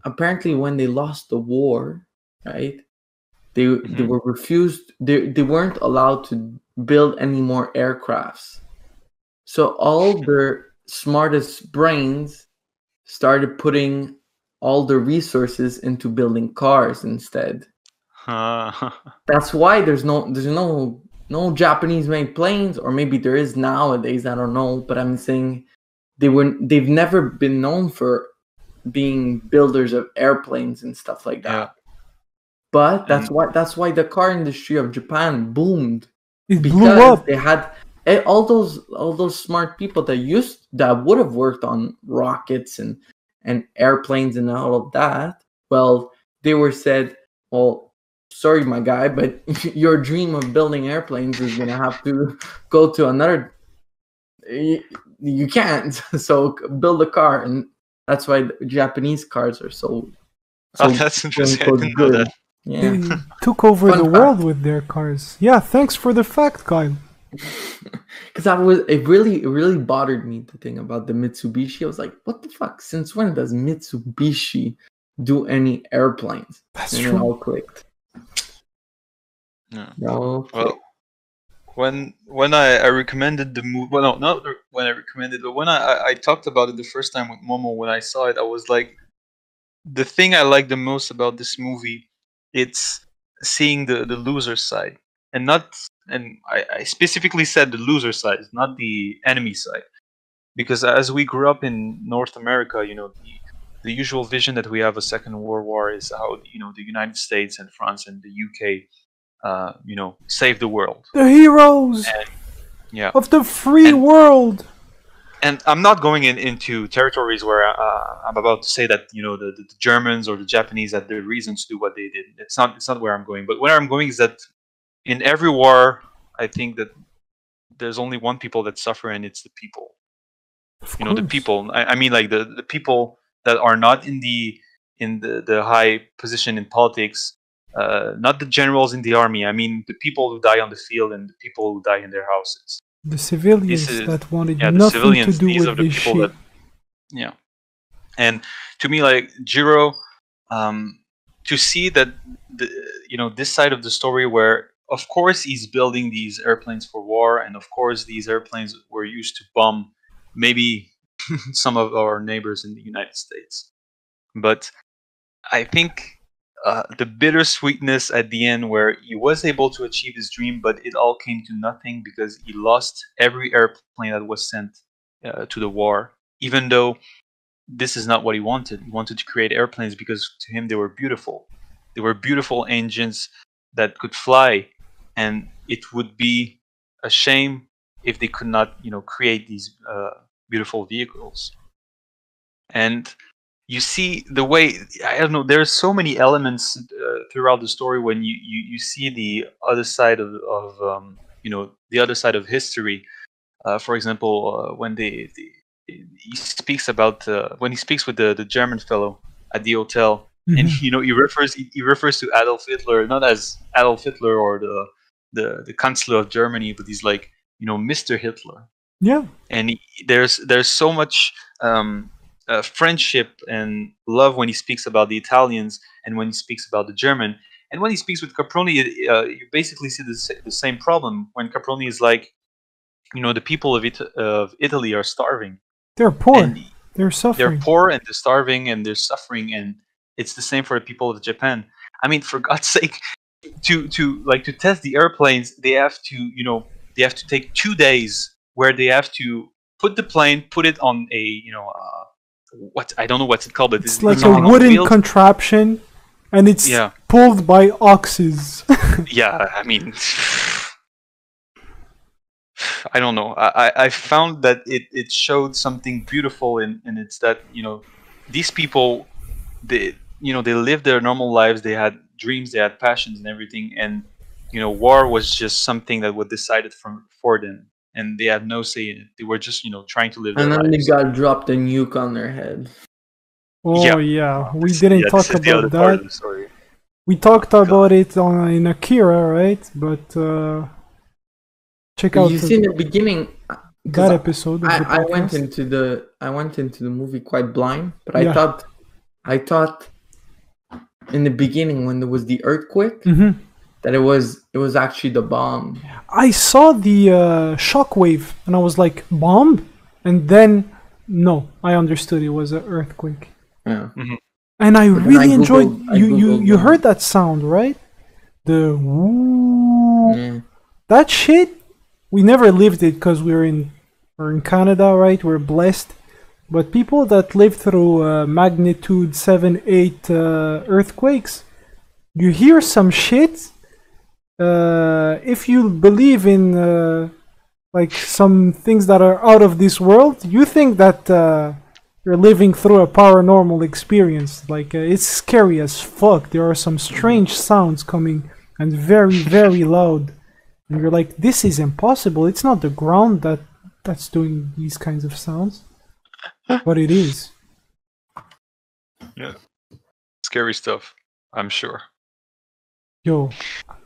S2: apparently when they lost the war, right, they were refused, they weren't allowed to build any more aircrafts. So all their smartest brains started putting all the resources into building cars instead. That's why there's no Japanese made planes, or maybe there is nowadays, I don't know, but I'm saying they've never been known for being builders of airplanes and stuff like that.
S3: Yeah.
S2: But that's why the car industry of Japan boomed.
S1: It
S2: because
S1: blew up.
S2: they had all those smart people that would have worked on rockets and airplanes and all of that. Well, they were said, well, sorry, my guy, but your dream of building airplanes is gonna have to go to another. You can't. So build a car, and that's why the Japanese cars are so
S3: that's interesting. I didn't know that.
S2: Yeah.
S1: They took over
S2: Fun
S1: the
S2: fact.
S1: world with their cars. Yeah, thanks for the fact, Kyle.
S2: Because it really bothered me, the thing about the Mitsubishi. I was like, what the fuck? Since when does Mitsubishi do any airplanes?
S1: That's
S2: and
S1: true.
S2: it all clicked.
S3: Yeah.
S2: No.
S3: Well, when I recommended the movie, well, no, not when I recommended, but when I talked about it the first time with Momo, when I saw it, I was like, the thing I like the most about this movie, it's seeing the loser side, and I specifically said the loser side, not the enemy side, because as we grew up in North America, the usual vision that we have a Second World War is how the United States and France and the UK save the world.
S1: The heroes
S3: Yeah.
S1: of the free world.
S3: And I'm not going into territories where I'm about to say that the Germans or the Japanese had their reasons to do what they did. It's not where I'm going. But where I'm going is that in every war, I think that there's only one people that suffer, and it's the people. The people. I mean, like the people that are not in the high position in politics. Not the generals in the army. I mean, the people who die on the field and the people who die in their houses.
S1: The civilians that wanted
S3: the
S1: nothing
S3: civilians,
S1: to do
S3: these
S1: with
S3: are the
S1: this
S3: people
S1: shit.
S3: Yeah. And to me, like Jiro, to see that this side of the story where, of course, he's building these airplanes for war, and of course, these airplanes were used to bomb maybe some of our neighbors in the United States. But I think the bittersweetness at the end, where he was able to achieve his dream, but it all came to nothing because he lost every airplane that was sent to the war, even though this is not what he wanted. He wanted to create airplanes because to him they were beautiful. They were beautiful engines that could fly, and it would be a shame if they could not, create these beautiful vehicles. And you see the way, I don't know, there's so many elements throughout the story when you see the other side of the other side of history. For example, when he speaks about when he speaks with the German fellow at the hotel, and he refers to Adolf Hitler not as Adolf Hitler or the Chancellor of Germany, but he's like Mr. Hitler.
S1: Yeah.
S3: And there's so much friendship and love when he speaks about the Italians and when he speaks about the German. And when he speaks with Caproni, you basically see the same problem. When Caproni is like, the people of Italy are starving.
S1: They're poor.
S3: And
S1: they're suffering.
S3: They're poor and they're starving and they're suffering, and it's the same for the people of Japan. I mean, for God's sake, to test the airplanes, they have to take 2 days where they have to put the plane, put it on a what, I don't know what's it called, but
S1: it's like a wooden contraption, and it's pulled by oxes.
S3: Yeah, I mean, I don't know. I found that it showed something beautiful, and it's that these people, they lived their normal lives. They had dreams, they had passions, and everything. And war was just something that was decided for them, and they had no say in it. They were just trying to live their lives.
S2: And then they got dropped a nuke on their head.
S1: Oh yeah, we didn't talk about that. We talked about it in Akira, right? But check out.
S2: You see in the beginning,
S1: that episode of the
S2: I went
S1: podcast.
S2: I went into the movie quite blind, but
S1: Yeah.
S2: I thought in the beginning when there was the earthquake
S1: Mm-hmm.
S2: that it was actually the bomb.
S1: I saw the shockwave and I was like, bomb? And then, no, I understood it was an earthquake.
S2: Yeah.
S1: And I
S2: But then
S1: really enjoyed.
S2: I Googled
S1: You heard that sound, right? The woo.
S2: Yeah.
S1: That shit. We never lived it because we're in Canada, right? We're blessed. But people that live through magnitude 7, 8 earthquakes, you hear some shit. If you believe in like some things that are out of this world, you think that you're living through a paranormal experience. Like it's scary as fuck. There are some strange sounds coming and very, very loud. And you're like, this is impossible. It's not the ground that's doing these kinds of sounds, but it is.
S3: Yeah. Scary stuff, I'm sure.
S1: Yo,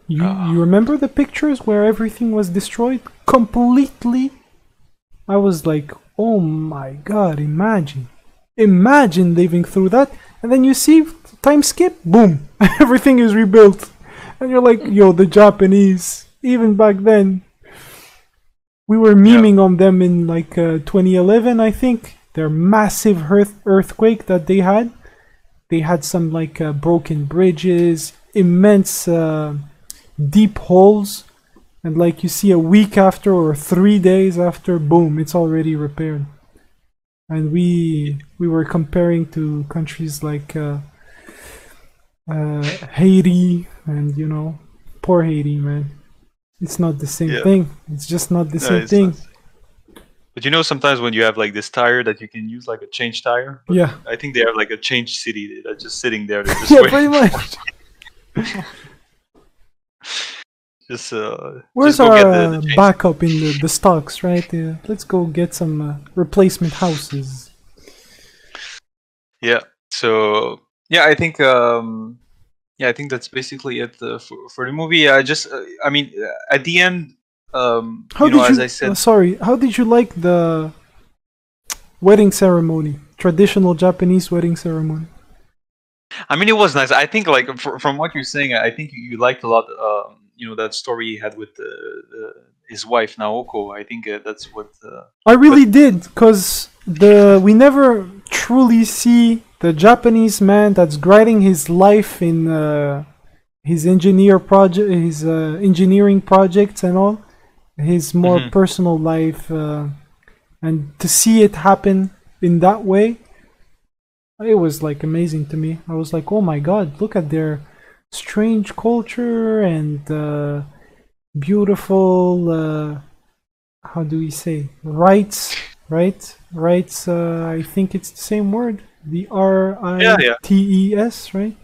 S1: you remember the pictures where everything was destroyed completely? I was like, oh my god, imagine living through that, and then you see time skip, boom, everything is rebuilt, and you're like, yo, the Japanese, even back then, we were memeing on them in like 2011, I think. Their massive earthquake that they had some like broken bridges, immense deep holes, and like you see a week after or 3 days after, boom, it's already repaired. And we were comparing to countries like Haiti, and you know, poor Haiti, man. It's not the same thing. It's just not the same thing.
S3: Not. But you know, sometimes when you have like this tire that you can use like a change tire,
S1: Yeah.
S3: I think they have like a change city that's just sitting there. Just
S1: Yeah, pretty much. Where's
S3: just go
S1: our
S3: get the
S1: backup in the stocks, right? Let's go get some replacement houses.
S3: Yeah. So yeah, I think I think that's basically it for the movie. I just I mean, at the end, as I said,
S1: sorry, how did you like the wedding ceremony? Traditional Japanese wedding ceremony.
S3: I mean, it was nice. I think, like, from what you're saying, I think you liked a lot. That story he had with his wife Naoko. I think that's what.
S1: I really did, because we never truly see the Japanese man that's grinding his life in his engineering projects and all, his more personal life, and to see it happen in that way, it was like amazing to me. I was like, oh my god, look at their strange culture and beautiful how do we say rights, right? Rights, I think it's the same word, the RITES, right?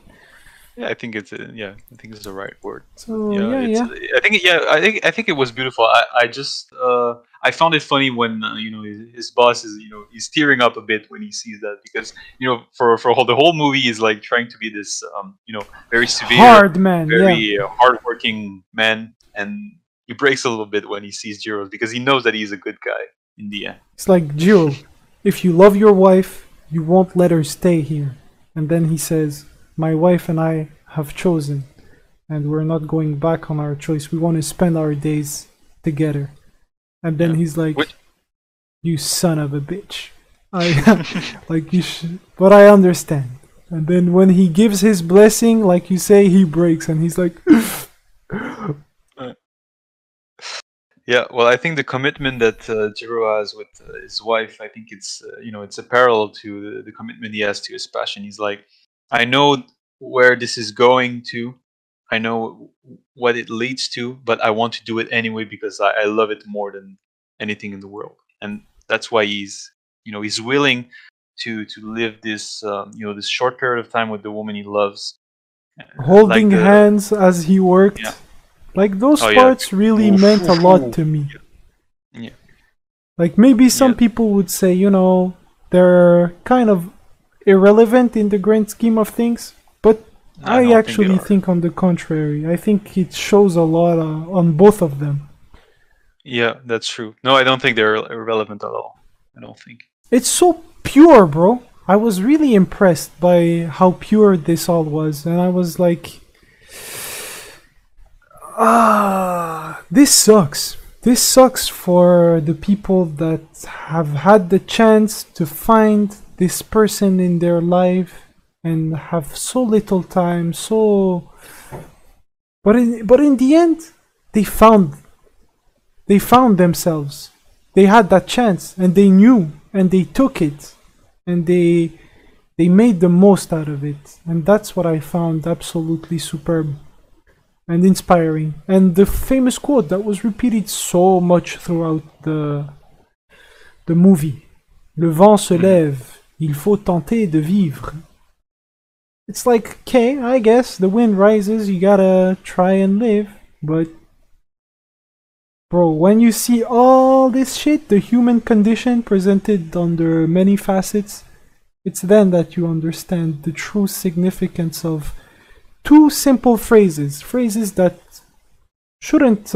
S3: Yeah, I think it's I think it's the right word.
S1: So
S3: I think it was beautiful. I just I found it funny when his boss is he's tearing up a bit when he sees that, because for the whole movie he's like trying to be this very severe,
S1: hard man,
S3: very hardworking man, and he breaks a little bit when he sees Jiro, because he knows that he's a good guy in the end.
S1: It's like, Jiro, if you love your wife, you won't let her stay here. And then he says, my wife and I have chosen, and we're not going back on our choice. We want to spend our days together. And then he's like, you son of a bitch. Like, you should, but I understand. And then when he gives his blessing, like you say, he breaks, and he's like,
S3: yeah, well, I think the commitment that Jiro has with his wife, I think it's it's a parallel to the commitment he has to his passion. He's like, I know where this is going to, I know what it leads to, but I want to do it anyway because I love it more than anything in the world, and that's why he's willing to live this this short period of time with the woman he loves,
S1: holding hands as he worked. Yeah. Like those parts really meant a lot to me.
S3: Yeah.
S1: Like maybe some people would say, they're kind of irrelevant in the grand scheme of things, but I actually think on the contrary. I think it shows a lot on both of them.
S3: Yeah, that's true. No, I don't think they're irrelevant at all. I don't think.
S1: It's so pure, bro. I was really impressed by how pure this all was, and I was like, this sucks. This sucks for the people that have had the chance to find this person in their life and have so little time, but in the end, they found themselves. They had that chance, and they knew, and they took it, and they made the most out of it, and that's what I found absolutely superb and inspiring. And the famous quote that was repeated so much throughout the movie: "Le vent se lève, il faut tenter de vivre." It's like, okay, I guess the wind rises, you gotta try and live, but bro, when you see all this shit, the human condition presented under many facets, it's then that you understand the true significance of two simple phrases that shouldn't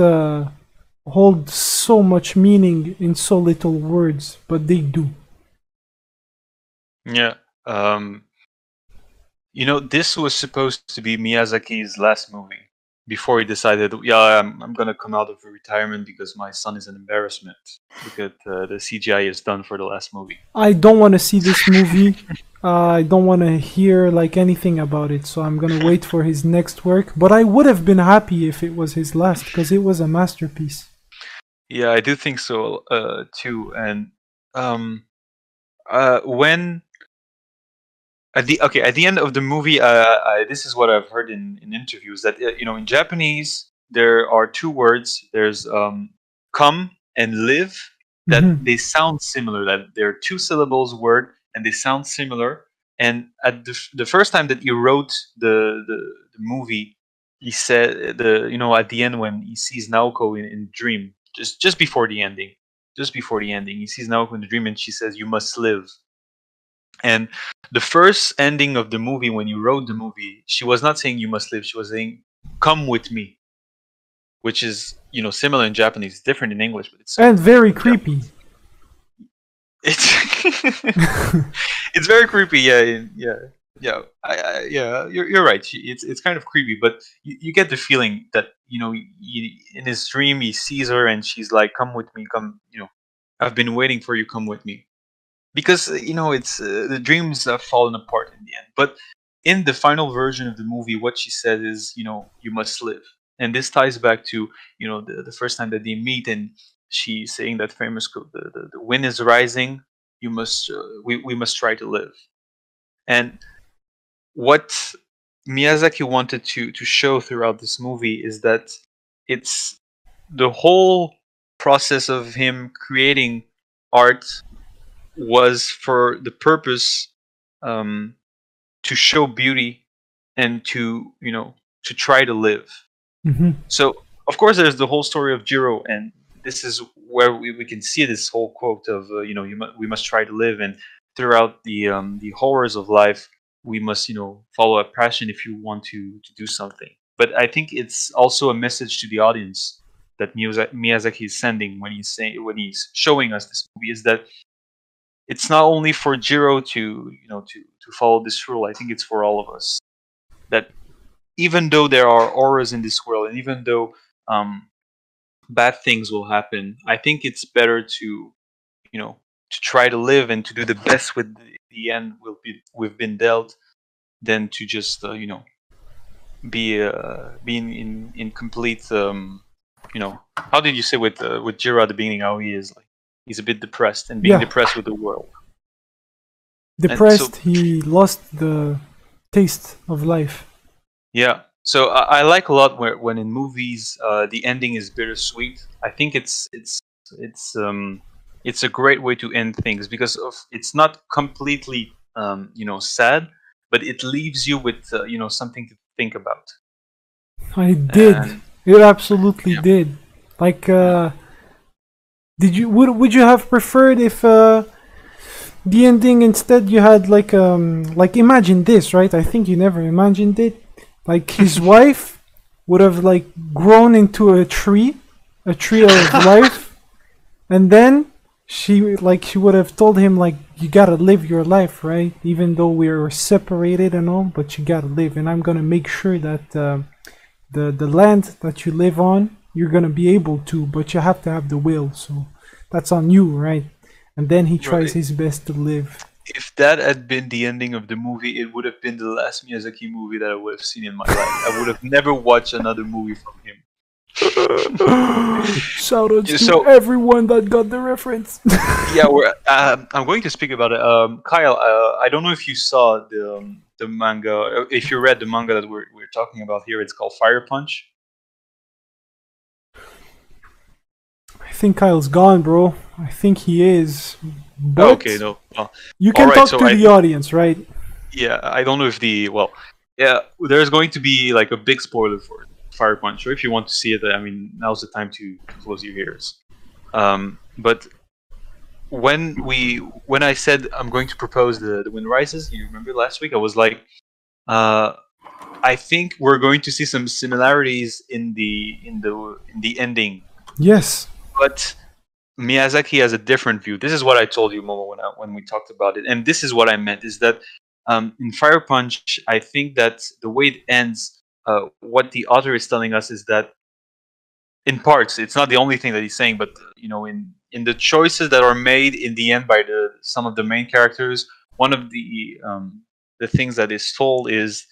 S1: hold so much meaning in so little words, but they do.
S3: Yeah. You know, this was supposed to be Miyazaki's last movie before he decided, yeah, I'm gonna come out of retirement because my son is an embarrassment. Look at the CGI is done for the last movie.
S1: I don't want to see this movie. I don't want to hear like anything about it, so I'm gonna wait for his next work. But I would have been happy if it was his last, because it was a masterpiece.
S3: Yeah, I do think so too. And when at the end of the movie, this is what I've heard in interviews, that you know, in Japanese there are two words. There's come and live, that they sound similar. That they're two syllables word and they sound similar. And at the first time that he wrote the movie, he said at the end when he sees Naoko in dream, just before the ending, he sees Naoko in the dream and she says, "You must live." And the first ending of the movie, when you wrote the movie, she was not saying "you must live." She was saying "come with me," which is similar in Japanese. It's different in English, but it's
S1: and very creepy.
S3: It's it's very creepy. Yeah. You're right. It's kind of creepy, but you get the feeling that in his dream he sees her and she's like, "Come with me, come. I've been waiting for you. Come with me." Because it's the dreams have fallen apart in the end. But in the final version of the movie, what she said is, "You must live," and this ties back to the first time that they meet, and she's saying that famous quote: "The wind is rising. You must we must try to live." And what Miyazaki wanted to show throughout this movie is that it's the whole process of him creating art was for the purpose to show beauty and to try to live. So of course there's the whole story of Jiro, and this is where we can see this whole quote of we must try to live, and throughout the horrors of life we must follow a passion if you want to do something. But I think it's also a message to the audience that Miyazaki is sending when he's showing us this movie, is that it's not only for Jiro to follow this rule. I think it's for all of us, that even though there are horrors in this world, and even though bad things will happen, I think it's better to try to live and to do the best with the end we've been dealt, than to just be in complete how did you say with Jiro at the beginning, how he is like, he's a bit depressed, and being depressed with the world.
S1: Depressed, he lost the taste of life.
S3: Yeah. So I like a lot when in movies the ending is bittersweet. I think it's a great way to end things, because it's not completely sad, but it leaves you with something to think about.
S1: It absolutely did. Like would you have preferred if the ending instead you had like imagine this, right? I think you never imagined it. Like his wife would have like grown into a tree a tree of life, and then she would have told him like, you gotta live your life, right? Even though we're separated and all, but you gotta live, and I'm gonna make sure that the land that you live on, you're gonna be able to, but you have to have the will. So that's on you, right? And then he tries
S3: Right.
S1: his best to live.
S3: If that had been the ending of the movie, it would have been the last Miyazaki movie that I would have seen in my life. I would have never watched another movie from him.
S1: Shout outs to
S3: So-
S1: everyone that got the reference.
S3: Yeah, I'm going to speak about it. Kyle, I don't know if you saw the manga. If you read the manga that we're talking about here, it's called Fire Punch.
S1: I think Kyle's gone, bro. I think he is. But
S3: Okay, no.
S1: you can
S3: Alright,
S1: talk
S3: so
S1: to the audience, right?
S3: Yeah, I don't know if there's going to be like a big spoiler for Fire Punch. So if you want to see it, I mean, now's the time to close your ears. But when I said I'm going to propose the Wind Rises, you remember last week? I was like, I think we're going to see some similarities in the ending,
S1: Yes.
S3: but Miyazaki has a different view. This is what I told you, Momo, when we talked about it, and this is what I meant: is that in Fire Punch, I think that the way it ends, what the author is telling us is that, in parts, it's not the only thing that he's saying, but in the choices that are made in the end by some of the main characters, one of the things that is told is,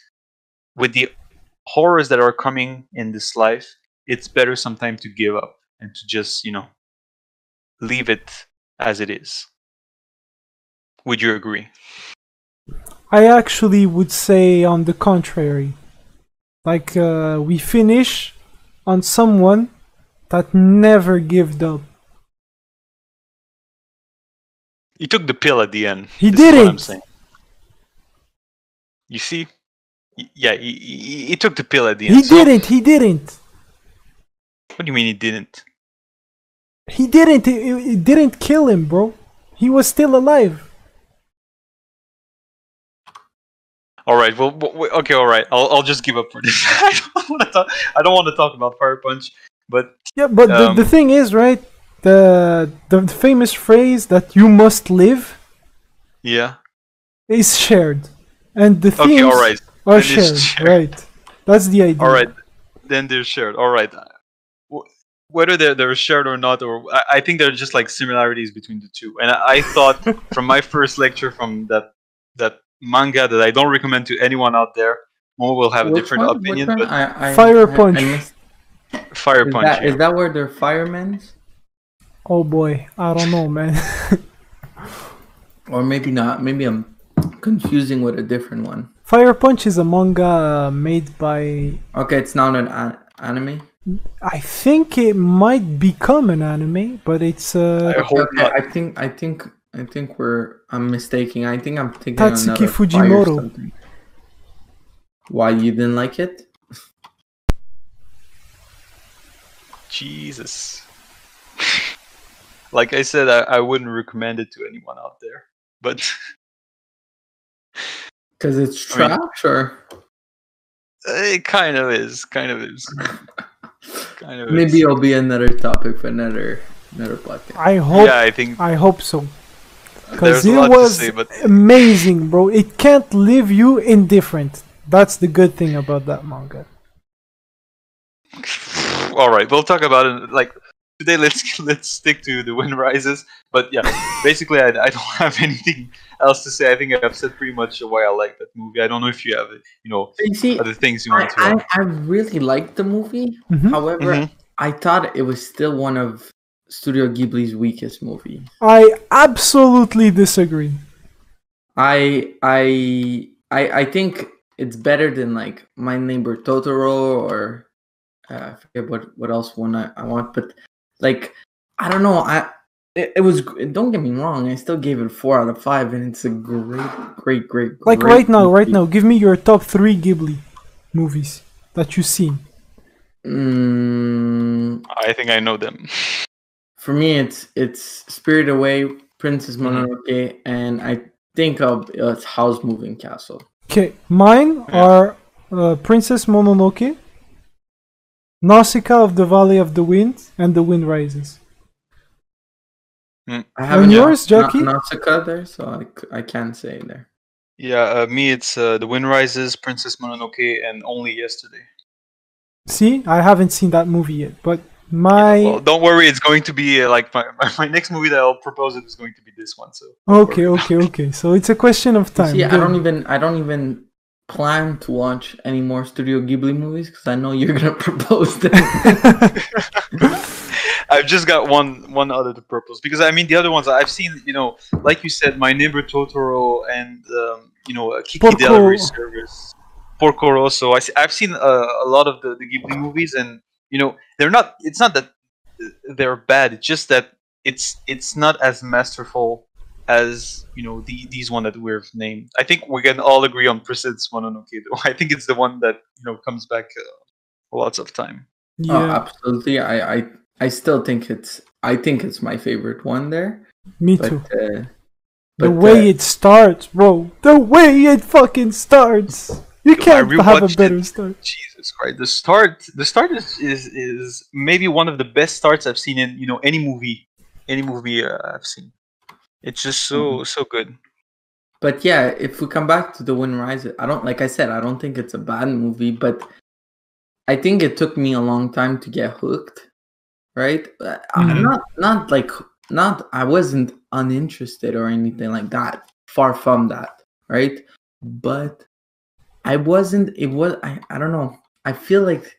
S3: with the horrors that are coming in this life, it's better sometimes to give up and to just leave it as it is. Would you agree?
S1: I actually would say on the contrary. Like, we finish on someone that never gave up.
S3: He took the pill at the end.
S1: He
S3: This is what I'm
S1: didn't.
S3: saying. You see? Yeah, he took the pill at the end.
S1: He
S3: So-
S1: didn't. He didn't.
S3: What do you mean he didn't?
S1: He didn't. It didn't kill him, bro. He was still alive.
S3: All right. Well, okay. All right. I'll just give up for this. I don't want to talk about Fire Punch, but
S1: Yeah, but the thing is, right? The famous phrase that you must live
S3: yeah.
S1: is shared, and the
S3: Okay.
S1: themes
S3: All right.
S1: are
S3: Then it's
S1: shared,
S3: shared.
S1: right? That's the idea.
S3: All right. Then they're shared. All right. Whether they're shared or not, or I think they're just like similarities between the two. And I thought from my first lecture from that manga that I don't recommend to anyone out there. Mo will have a
S2: Which
S3: different
S2: one?
S3: opinion,
S2: Which one?
S3: but
S1: Fire Punch.
S2: I missed.
S3: Fire Punch.
S2: Is that where they're firemen?
S1: Oh boy, I don't know, man.
S2: Or maybe not. Maybe I'm confusing with a different one.
S1: Fire Punch is a manga made by.
S2: Okay, it's not an anime.
S1: I think it might become an anime, but it's
S3: I hope
S2: Okay,
S3: not.
S2: I think I'm mistaking. I think I'm thinking
S1: Tatsuki
S2: another
S1: Fujimoto.
S2: fire something. Why you didn't like it?
S3: Jesus. Like I said, I wouldn't recommend it to anyone out there. But
S2: Because it's
S3: I mean-
S2: trash, or
S3: it kind of is. Kind of is. Kind of
S2: maybe
S3: is.
S2: it'll be another topic for another podcast.
S1: I hope.
S3: Yeah, I think
S1: I hope so.
S3: there's
S1: Because
S3: a
S1: it
S3: lot
S1: was
S3: to say, but
S1: amazing, bro. It can't leave you indifferent. That's the good thing about that manga.
S3: all right, we'll talk about it. Like today, let's stick to the Wind Rises. But yeah, basically, I don't have anything else to say. I think I've said pretty much why I like that movie. I don't know if you have,
S2: You see,
S3: other things you want to. add.
S2: I really liked the movie.
S1: Mhm.
S2: However,
S3: Mhm.
S2: I thought it was still one of Studio Ghibli's weakest movies.
S1: I absolutely disagree.
S2: I think it's better than like My Neighbor Totoro or I forget what else one I want, but like I don't know. It was, don't get me wrong. I still gave it 4 out of 5, and it's a great.
S1: Like
S2: great
S1: right
S2: movie.
S1: now, give me your top 3 Ghibli movies that you've seen.
S3: I think I know them.
S2: For me, it's Spirit Away, Princess
S3: Mhm.
S2: Mononoke, and I think of it's Howl's Moving Castle.
S1: Okay, mine
S3: Yeah.
S1: are Princess Mononoke, Nausicaa of the Valley of the Wind and The Wind Rises.
S2: I
S1: And
S2: haven't
S1: yours, Jacky?
S2: Nausicaa there, so I can't say there.
S3: Yeah, me it's The Wind Rises, Princess Mononoke, and Only Yesterday.
S1: See, I haven't seen that movie yet, but
S3: Well, don't worry, it's going to be like my next movie that I'll propose is going to be this one. So
S1: okay. So it's a question of time.
S2: See,
S1: Good.
S2: I don't even plan to watch any more Studio Ghibli movies because I know you're gonna propose them.
S3: I've just got one other to propose because I mean the other ones I've seen, like you said, My Neighbor Totoro and Kiki
S1: Porco.
S3: Delivery Service, Porco Rosso. I've seen a lot of the Ghibli movies, and they're not. It's not that they're bad. It's just that it's not as masterful as these one that we've named. I think we can all agree on Princess Mononoke. Though I think it's the one that comes back lots of time.
S1: Yeah.
S2: Oh, absolutely. I still think it's my favorite one there.
S1: Me
S2: But,
S1: too.
S2: uh,
S1: The
S2: but,
S1: way it starts, bro. The way it fucking starts. You
S3: Yo, I
S1: can't have a
S3: rewatched
S1: better
S3: it.
S1: start.
S3: Jesus Christ! The start is maybe one of the best starts I've seen in any movie I've seen. It's just so good.
S2: But yeah, if we come back to The Wind Rises, I don't think it's a bad movie, but I think it took me a long time to get hooked. Right? I wasn't uninterested or anything like that. Far from that, right? But I wasn't. I don't know. I feel like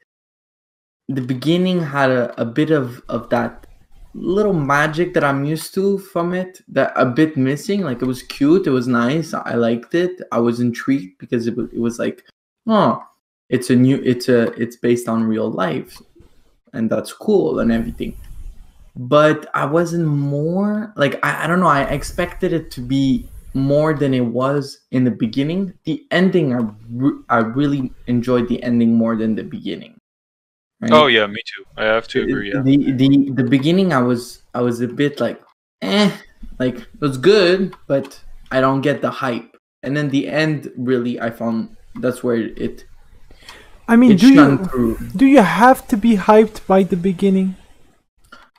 S2: the beginning had a bit of that little magic that I'm used to from it. That a bit missing. Like it was cute. It was nice. I liked it. I was intrigued because it was like, oh, it's based on real life, and that's cool and everything. But I wasn't more like I don't know. I expected it to be more than it was in the beginning. The ending, I really enjoyed the ending more than the beginning. Right?
S3: Oh yeah, me too. I have to agree. Yeah.
S2: The beginning, I was a bit like, like it was good, but I don't get the hype. And then the end, really, I found that's where it.
S1: I mean,
S2: It shone through.
S1: do you have to be hyped by the beginning?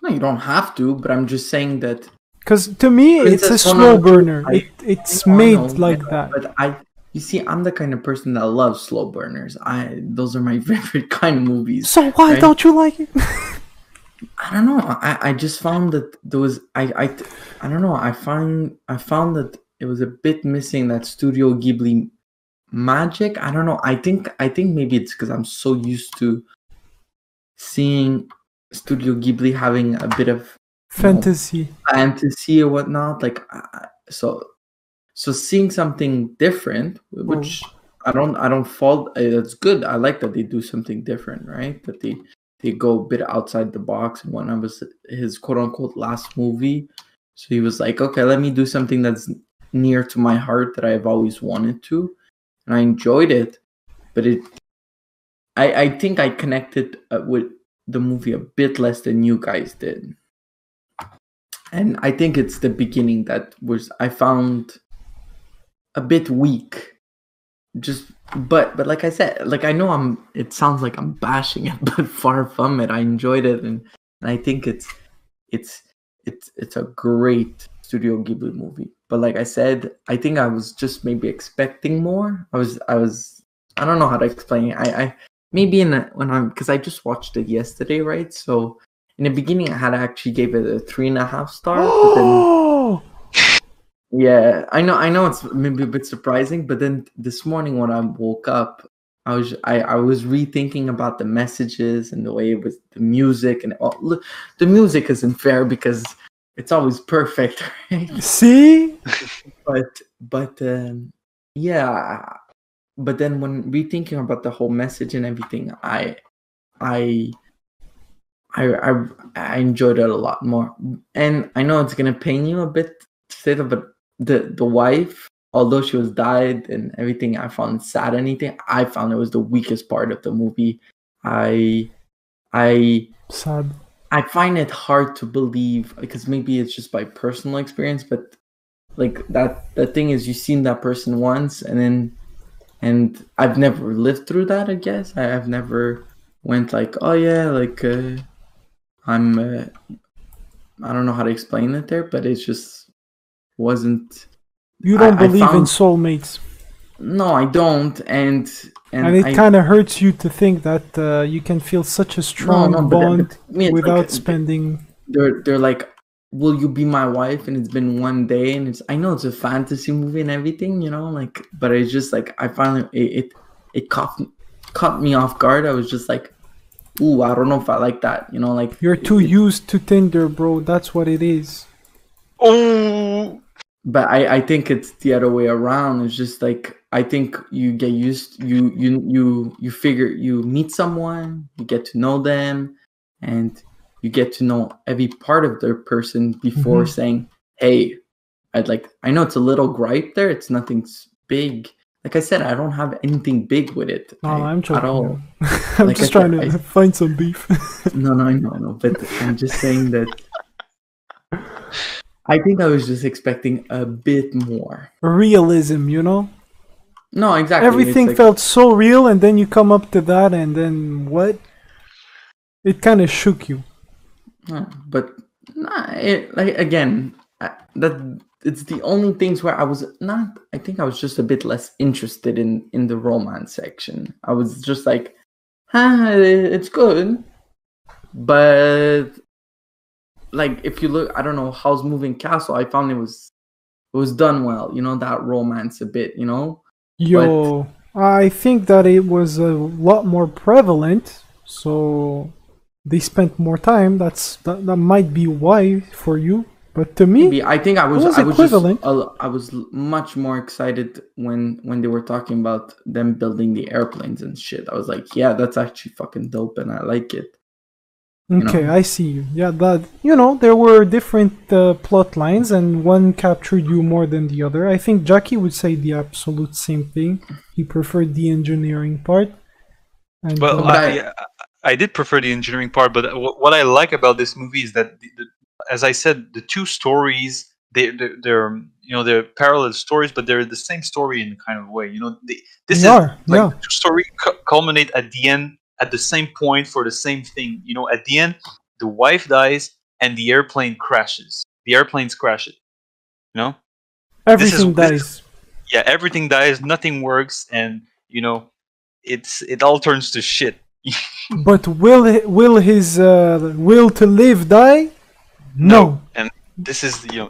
S2: No, you don't have to, but I'm just saying that.
S1: Because to me, it's a
S2: Princess
S1: slow
S2: Mononoke,
S1: burner.
S2: I
S1: It's
S2: know,
S1: made like that.
S2: But you see, I'm the kind of person that loves slow burners. Those are my favorite kind of movies.
S1: So why
S2: right?
S1: don't you like it?
S2: I don't know. I just found that there was I don't know. I found that it was a bit missing that Studio Ghibli magic. I don't know. I think maybe it's because I'm so used to seeing Studio Ghibli having a bit of
S1: Fantasy.
S2: fantasy or whatnot. Like so seeing something different, which I don't fault. It's good. I like that they do something different, right? That they go a bit outside the box. And one was his quote unquote last movie, so he was like, okay, let me do something that's near to my heart that I've always wanted to, and I enjoyed it. But I think I connected with the movie a bit less than you guys did. And I think it's the beginning that I found a bit weak. But like I said, like I know it sounds like I'm bashing it, but far from it. I enjoyed it, and I think it's a great Studio Ghibli movie. But like I said, I think I was just maybe expecting more. I don't know how to explain it. I maybe because I just watched it yesterday, right? So in the beginning, I had actually gave it a 3.5 stars. But then, yeah, I know it's maybe a bit surprising, but then this morning when I woke up, I was rethinking about the messages and the way it was the music and look, the music isn't fair because it's always perfect, right?
S1: See?
S2: But yeah, but then when rethinking about the whole message and everything, I enjoyed it a lot more. And I know it's gonna pain you a bit to say that, but the wife, although she was died and everything, I found sad. Anything I found it was the weakest part of the movie. I
S1: Sad.
S2: I find it hard to believe because maybe it's just by personal experience, but like that the thing is you've seen that person once and I've never lived through that. I guess I've never went like, oh yeah, like I'm I don't know how to explain it there, but it's just wasn't.
S1: You don't
S2: I
S1: believe in
S2: found
S1: soulmates.
S2: no, I don't, and
S1: And it
S2: I
S1: kind of hurts you to think that you can feel such a strong
S2: no,
S1: bond
S2: but me, it's
S1: without
S2: like,
S1: spending.
S2: they're like, will you be my wife? And it's been one day, and it's I know it's a fantasy movie and everything, you know, like, but it's just like I finally it caught me off guard. I was just like, ooh, I don't know if I like that, you know, like
S1: You're too used to Tinder, bro. That's what it is.
S3: Oh,
S2: but I think it's the other way around. It's just like I think you get used you figure you meet someone, you get to know them, and you get to know every part of their person before saying, hey, I know it's a little gripe there, it's nothing big. Like I said, I don't have anything big with it.
S1: No, I'm joking.
S2: at all.
S1: I'm
S2: Like
S1: just
S2: I said,
S1: trying to find some beef.
S2: No, I know, but I'm just saying that I think I was just expecting a bit more.
S1: Realism, you know?
S2: No, exactly.
S1: Everything
S2: It's like,
S1: felt so real, and then you come up to that, and then what? It kind of shook you.
S2: but nah, like again, that it's the only things where I was not. I think I was just a bit less interested in the romance section. I was just like, it's good, but like if you look, I don't know, House Moving Castle. I found it was done well. You know, that romance a bit. You know,
S1: Yo, I think that it was a lot more prevalent, so they spent more time. That might be why for you, but to me,
S2: maybe I think I was
S1: equivalent.
S2: I was much more excited when they were talking about them building the airplanes and shit. I was like, yeah, that's actually fucking dope, and I like it.
S1: Okay, I see you. Yeah, that there were different plot lines, and one captured you more than the other. I think Jacky would say the absolute same thing. He preferred the engineering part. And,
S3: well, I did prefer the engineering part, but what I like about this movie is that, as I said, the two stories they're parallel stories, but they're the same story in a kind of way. The two stories culminate at the end at the same point for the same thing. You know, at the end, the wife dies and the airplane crashes. The airplanes crash it. You know,
S1: everything dies.
S3: Everything dies. Nothing works, and it all turns to shit.
S1: But will his will to live die? No.
S3: And this is the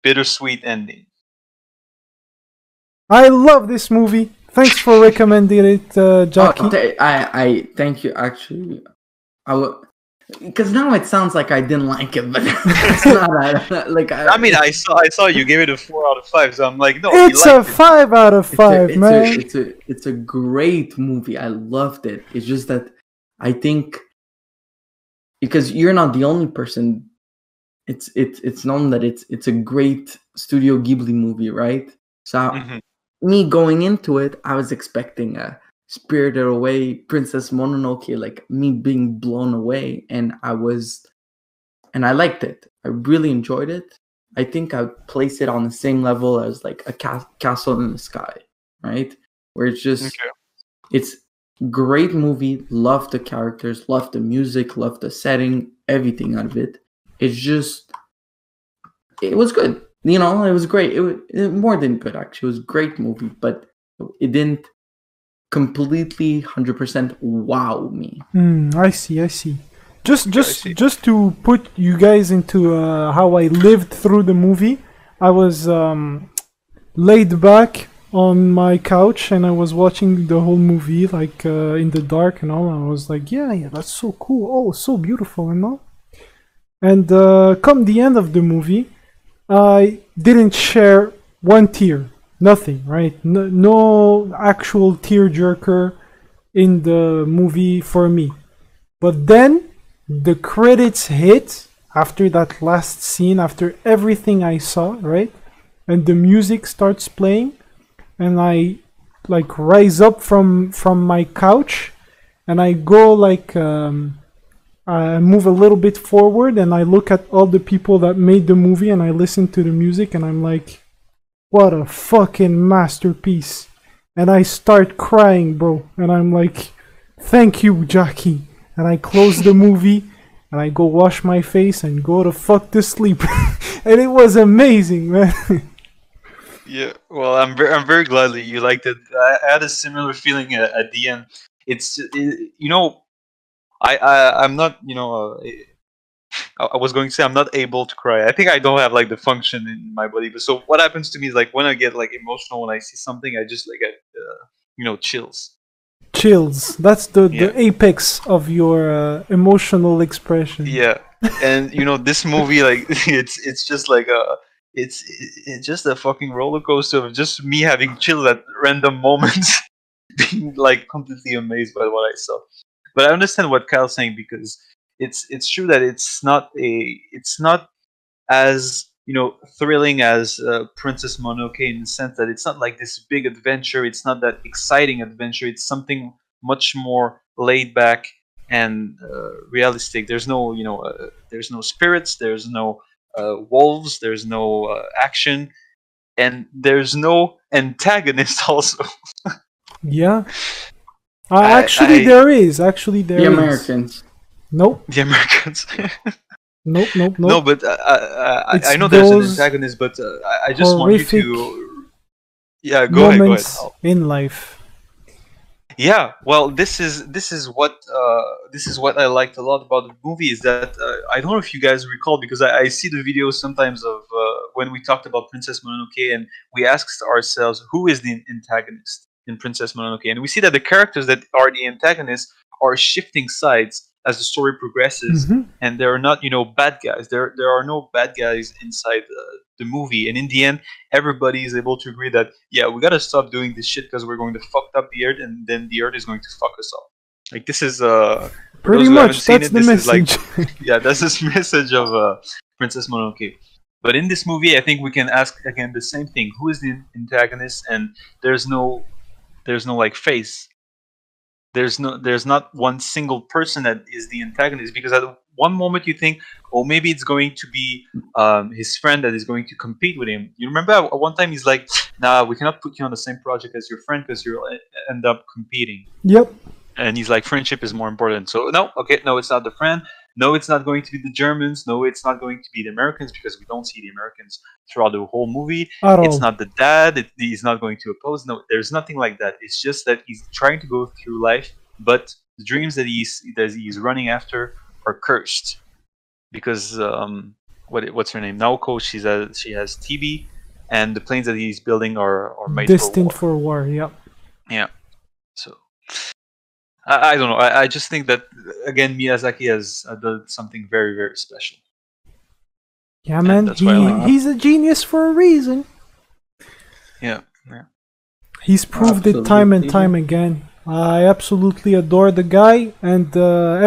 S3: bittersweet ending.
S1: I love this movie. Thanks for recommending it, Jacky.
S2: I thank you. Actually, because now it sounds like I didn't like it, but it's not. Like
S3: I saw you gave it a 4 out of 5, so I'm like, no,
S1: it's a 5 out of 5, man.
S2: It's a great movie. I loved it. It's just that I think because you're not the only person. It's known that it's a great Studio Ghibli movie, right? So me going into it, I was expecting a Spirited Away, Princess Mononoke, like me being blown away, and I liked it. I really enjoyed it. I think I would place it on the same level as like a Castle in the Sky, right? Where it's just it's great movie. Love the characters, love the music, love the setting, everything out of it. It's just it was good. You know, it was great. It more than good, actually. It was a great movie, but it didn't completely 100% wow me.
S1: I see. Just to put you guys into how I lived through the movie, I was laid back on my couch and I was watching the whole movie like in the dark and all. I was like, yeah, that's so cool. Oh, so beautiful and all. And come the end of the movie, I didn't share one tear. Nothing, right? No actual tearjerker in the movie for me. But then the credits hit after that last scene, after everything I saw, right? And the music starts playing, and I like rise up from my couch, and I go like I move a little bit forward, and I look at all the people that made the movie, and I listen to the music, and I'm like, what a fucking masterpiece. And I start crying, bro. And I'm like, thank you, Jacky. And I close the movie and I go wash my face and go to fuck to sleep. And it was amazing, man.
S3: Yeah, well, I'm very glad that you liked it. I had a similar feeling at the end. You know, I'm not, I was going to say I'm not able to cry. I think I don't have like the function in my body. But so what happens to me is like when I get like emotional when I see something, I just like get chills.
S1: Chills. That's the
S3: Yeah.
S1: apex of your emotional expression.
S3: Yeah, and this movie like it's just like it's just a fucking roller coaster of just me having chills at random moments, being like completely amazed by what I saw. But I understand what Kyle's saying because it's true that it's not as thrilling as Princess Mononoke in the sense that it's not like this big adventure. It's not that exciting adventure. It's something much more laid back and realistic. There's no spirits. There's no wolves. There's no action, and there's no antagonist. Also,
S1: Yeah.
S3: I,
S1: Actually,
S3: I
S1: there is. Actually, there
S2: The
S1: is.
S2: Americans.
S1: Nope.
S3: the Americans.
S1: Nope. Nope. Nope.
S3: No, but
S1: It's
S3: I know there's an
S1: those
S3: antagonist, but I just want you
S1: horrific
S3: to. Yeah, go ahead.
S1: moments in life.
S3: Yeah, well, this is what I liked a lot about the movie is that I don't know if you guys recall because I see the videos sometimes of when we talked about Princess Mononoke and we asked ourselves who is the antagonist in Princess Mononoke, and we see that the characters that are the antagonists are shifting sides as the story progresses,
S1: Mhm.
S3: and there are not bad guys. There are no bad guys inside the movie, and in the end everybody is able to agree that we gotta stop doing this shit because we're going to fuck up the earth and then the earth is going to fuck us up. Like this is for
S1: Pretty
S3: those who haven't
S1: much.
S3: seen
S1: That's
S3: it,
S1: the
S3: this is like
S1: message.
S3: that's this message of Princess Mononoke. But in this movie I think we can ask again the same thing: who is the antagonist? And there's no like face. There's not one single person that is the antagonist because at one moment you think, oh, maybe it's going to be his friend that is going to compete with him. You remember at one time he's like, nah, we cannot put you on the same project as your friend because you'll end up competing.
S1: Yep.
S3: And he's like, friendship is more important. So no, okay, no, it's not the friend. No, it's not going to be the Germans. No, it's not going to be the Americans because we don't see the Americans throughout the whole movie.
S1: At
S3: It's
S1: all.
S3: not the dad. He's not going to oppose. No, there's nothing like that. It's just that he's trying to go through life, but the dreams that he's running after are cursed because what's her name? Naoko. She has TB, and the planes that he's building are made
S1: Destined
S3: for war.
S1: for war. Yep.
S3: Yeah. So I don't know. I just think that again Miyazaki has done something very very special.
S1: Yeah,
S3: And
S1: man.
S3: that's why I like
S1: He's a genius for a reason.
S3: Yeah.
S1: He's proved it time and
S2: Absolutely.
S1: time again. I absolutely adore the guy, and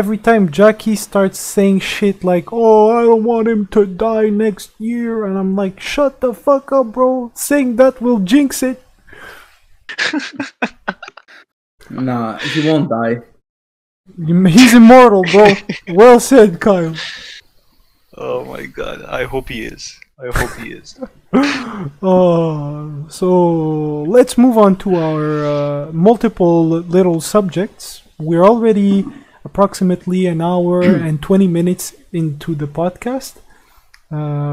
S1: every time Jacky starts saying shit like, "Oh, I don't want him to die next year," and I'm like, "Shut the fuck up, bro! Saying that will jinx it."
S2: Nah, he won't die.
S1: He's immortal, bro. Well said, Kyle.
S3: Oh my god! I hope he is. I hope he is.
S1: So let's move on to our multiple little subjects. We're already approximately an hour and 20 minutes into the podcast.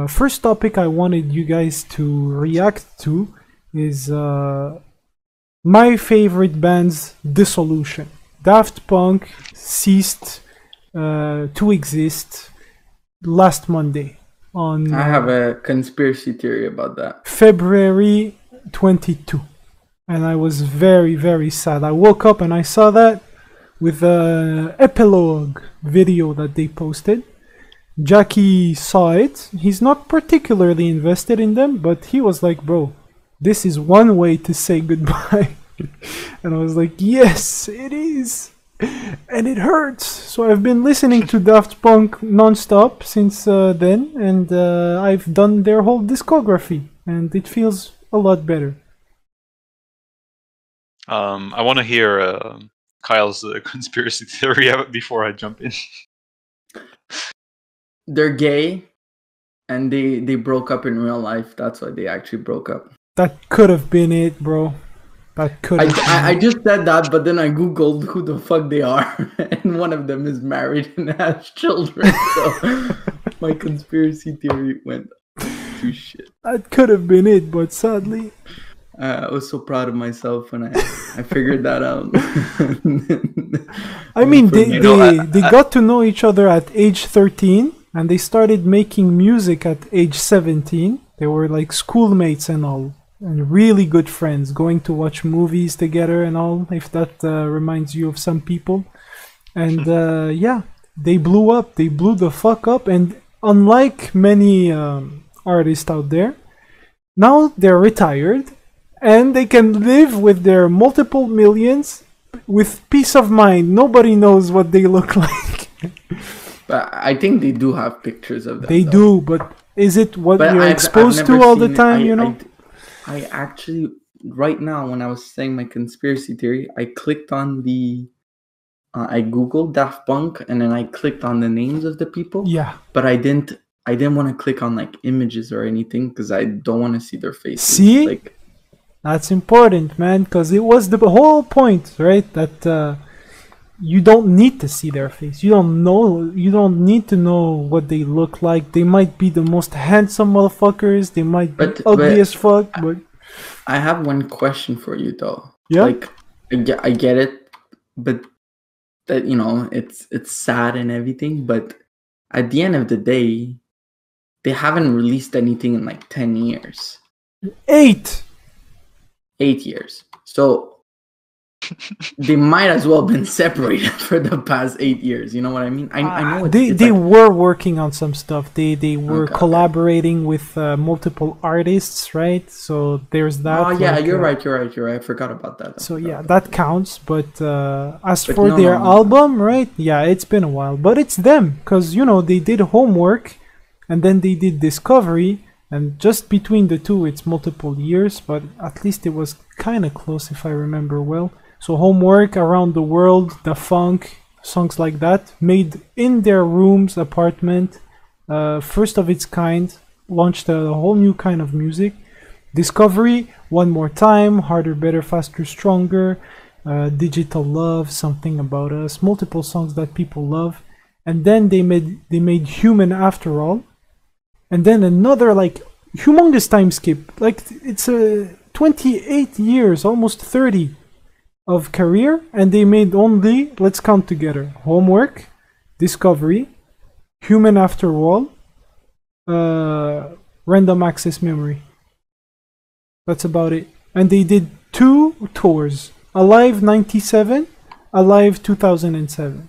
S1: First topic I wanted you guys to react to is my favorite band's dissolution. Daft Punk ceased to exist last Monday on
S2: I have a conspiracy theory about that.
S1: February 22, and I was very very sad. I woke up and I saw that with the epilogue video that they posted. Jacky saw it. He's not particularly invested in them, but he was like, bro, this is one way to say goodbye. And I was like, yes, it is. And it hurts. So I've been listening to Daft Punk non-stop since then, and I've done their whole discography, and it feels a lot better.
S3: I want to hear Kyle's conspiracy theory before I jump in.
S2: They're gay, and they broke up in real life. That's why they actually broke up.
S1: That could have been it, bro. That could have
S2: I just said that, but then I googled who the fuck they are, and one of them is married and has children. So my conspiracy theory went to shit.
S1: That could have been it, but sadly,
S2: I was so proud of myself when I figured that out.
S1: I mean, they
S3: I-
S1: got to know each other at age 13, and they started making music at age 17. They were like schoolmates and all, and really good friends, going to watch movies together and all, if that reminds you of some people. And yeah, they blew up. They blew the fuck up. And unlike many artists out there, now they're retired and they can live with their multiple millions with peace of mind. Nobody knows what they look like.
S2: But I think they do have pictures of them.
S1: They
S2: though.
S1: do, but is it what
S2: But
S1: you're
S2: I've
S1: exposed
S2: never
S1: to all the
S2: seen it.
S1: time, you know?
S2: I actually, right now, when I was saying my conspiracy theory, I clicked on I googled Daft Punk, and then I clicked on the names of the people.
S1: Yeah.
S2: But I didn't want to click on like images or anything because I don't want to see their faces.
S1: See?
S2: Like,
S1: That's important, man, because it was the whole point, right? That you don't need to see their face. You don't need to know what they look like. They might be the most handsome motherfuckers. They might be ugly as fuck, but
S2: I have one question for you though.
S1: Yeah?
S2: Like, I get it, but that, you know, it's sad and everything, but at the end of the day, they haven't released anything in like 10 years.
S1: 8.
S2: 8 years. So they might as well have been separated for the past 8 years. You know what I mean? I know
S1: They were working on some stuff. They were
S2: Okay.
S1: collaborating with multiple artists, right? So there's that.
S2: Oh yeah,
S1: like,
S2: you're right. I forgot about that.
S1: So yeah, that counts. But as
S2: But
S1: for
S2: no,
S1: their
S2: no.
S1: album, right? Yeah, it's been a while, but it's them because you know they did homework, and then they did Discovery, and just between the two, it's multiple years. But at least it was kind of close, if I remember well. So homework, Around the World, The Funk, songs like that, made in their rooms, apartment, first of its kind, launched a whole new kind of music. Discovery, One More Time, Harder, Better, Faster, Stronger, Digital Love, Something About Us, multiple songs that people love. And then they made Human After All. And then another like humongous time skip. Like it's 28 years, almost 30 of career, and they made only, let's count together, Homework, Discovery, Human After All, Random Access Memory. That's about it. And they did 2 tours, Alive 97, Alive 2007.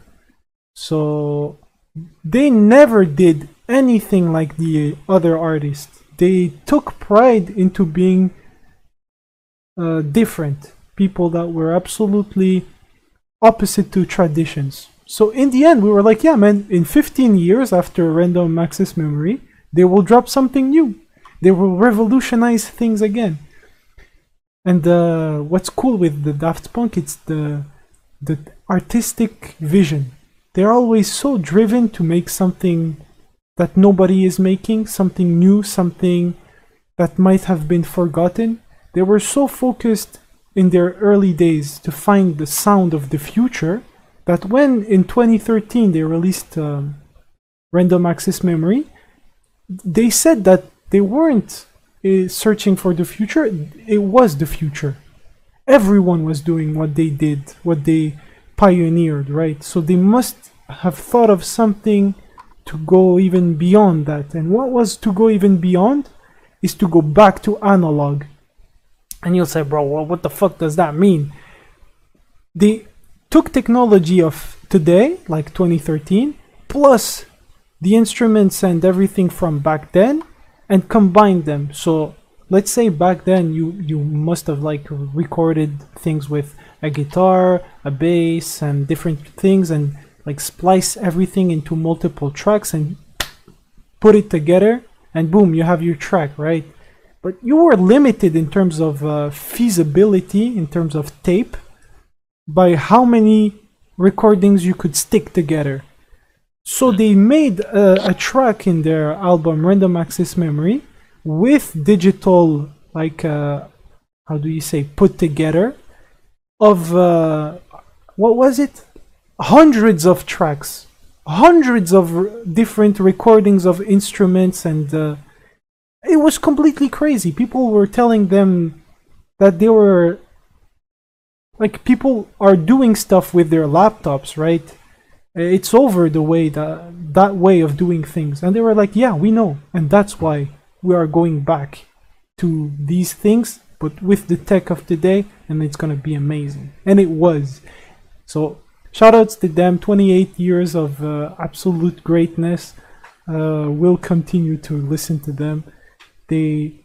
S1: So they never did anything like the other artists. They took pride into being different. People that were absolutely opposite to traditions. So in the end, we were like, yeah, man, in 15 years after Random Access Memory, they will drop something new. They will revolutionize things again. And what's cool with the Daft Punk, it's the artistic vision. They're always so driven to make something that nobody is making, something new, something that might have been forgotten. They were so focused in their early days to find the sound of the future that when in 2013 they released Random Access Memory, they said that they weren't searching for the future, it was the future. Everyone was doing what they did, what they pioneered, right? So they must have thought of something to go even beyond that. And what was to go even beyond is to go back to analog. And you'll say, bro, well, what the fuck does that mean? They took technology of today, like 2013, plus the instruments and everything from back then, and combined them. So let's say back then you must have like recorded things with a guitar, a bass, and different things, and like splice everything into multiple tracks and put it together, and boom, you have your track, right? But you were limited in terms of feasibility, in terms of tape, by how many recordings you could stick together. So they made a track in their album Random Access Memory with digital, like how do you say, put together of what was it? Hundreds of tracks, hundreds of different recordings of instruments, and it was completely crazy. People were telling them that they were like, people are doing stuff with their laptops, right? It's over the way that way of doing things, and they were like, yeah, we know, and that's why we are going back to these things, but with the tech of today, and it's gonna be amazing. And it was. So shoutouts to them. 28 years of absolute greatness. We'll continue to listen to them. They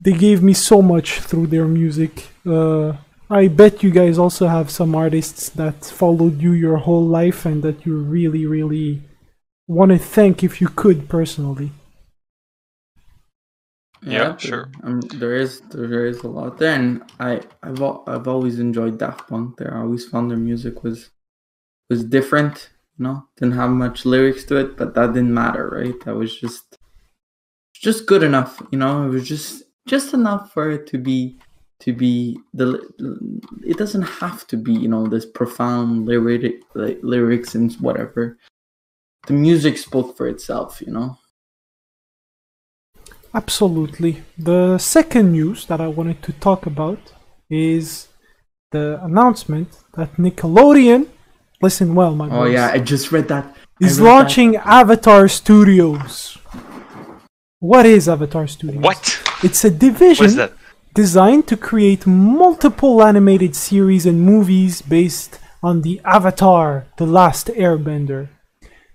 S1: gave me so much through their music. I bet you guys also have some artists that followed you your whole life and that you really, really want to thank if you could personally.
S3: Yeah, sure.
S2: There is a lot there, and I've always enjoyed Daft Punk. There, I always found their music was different. You know, didn't have much lyrics to it, but that didn't matter, right? That was just good enough. You know, it was just enough for it to be it doesn't have to be, you know, this profound lyrics and whatever. The music spoke for itself, you know.
S1: Absolutely. The second news that I wanted to talk about is the announcement that Nickelodeon, listen well, my boys.
S2: Oh yeah, I just read that.
S1: Is launching Avatar Studios. What is Avatar Studios?
S3: What?
S1: It's a division.
S3: What is that?
S1: Designed to create multiple animated series and movies based on the Avatar: The Last Airbender.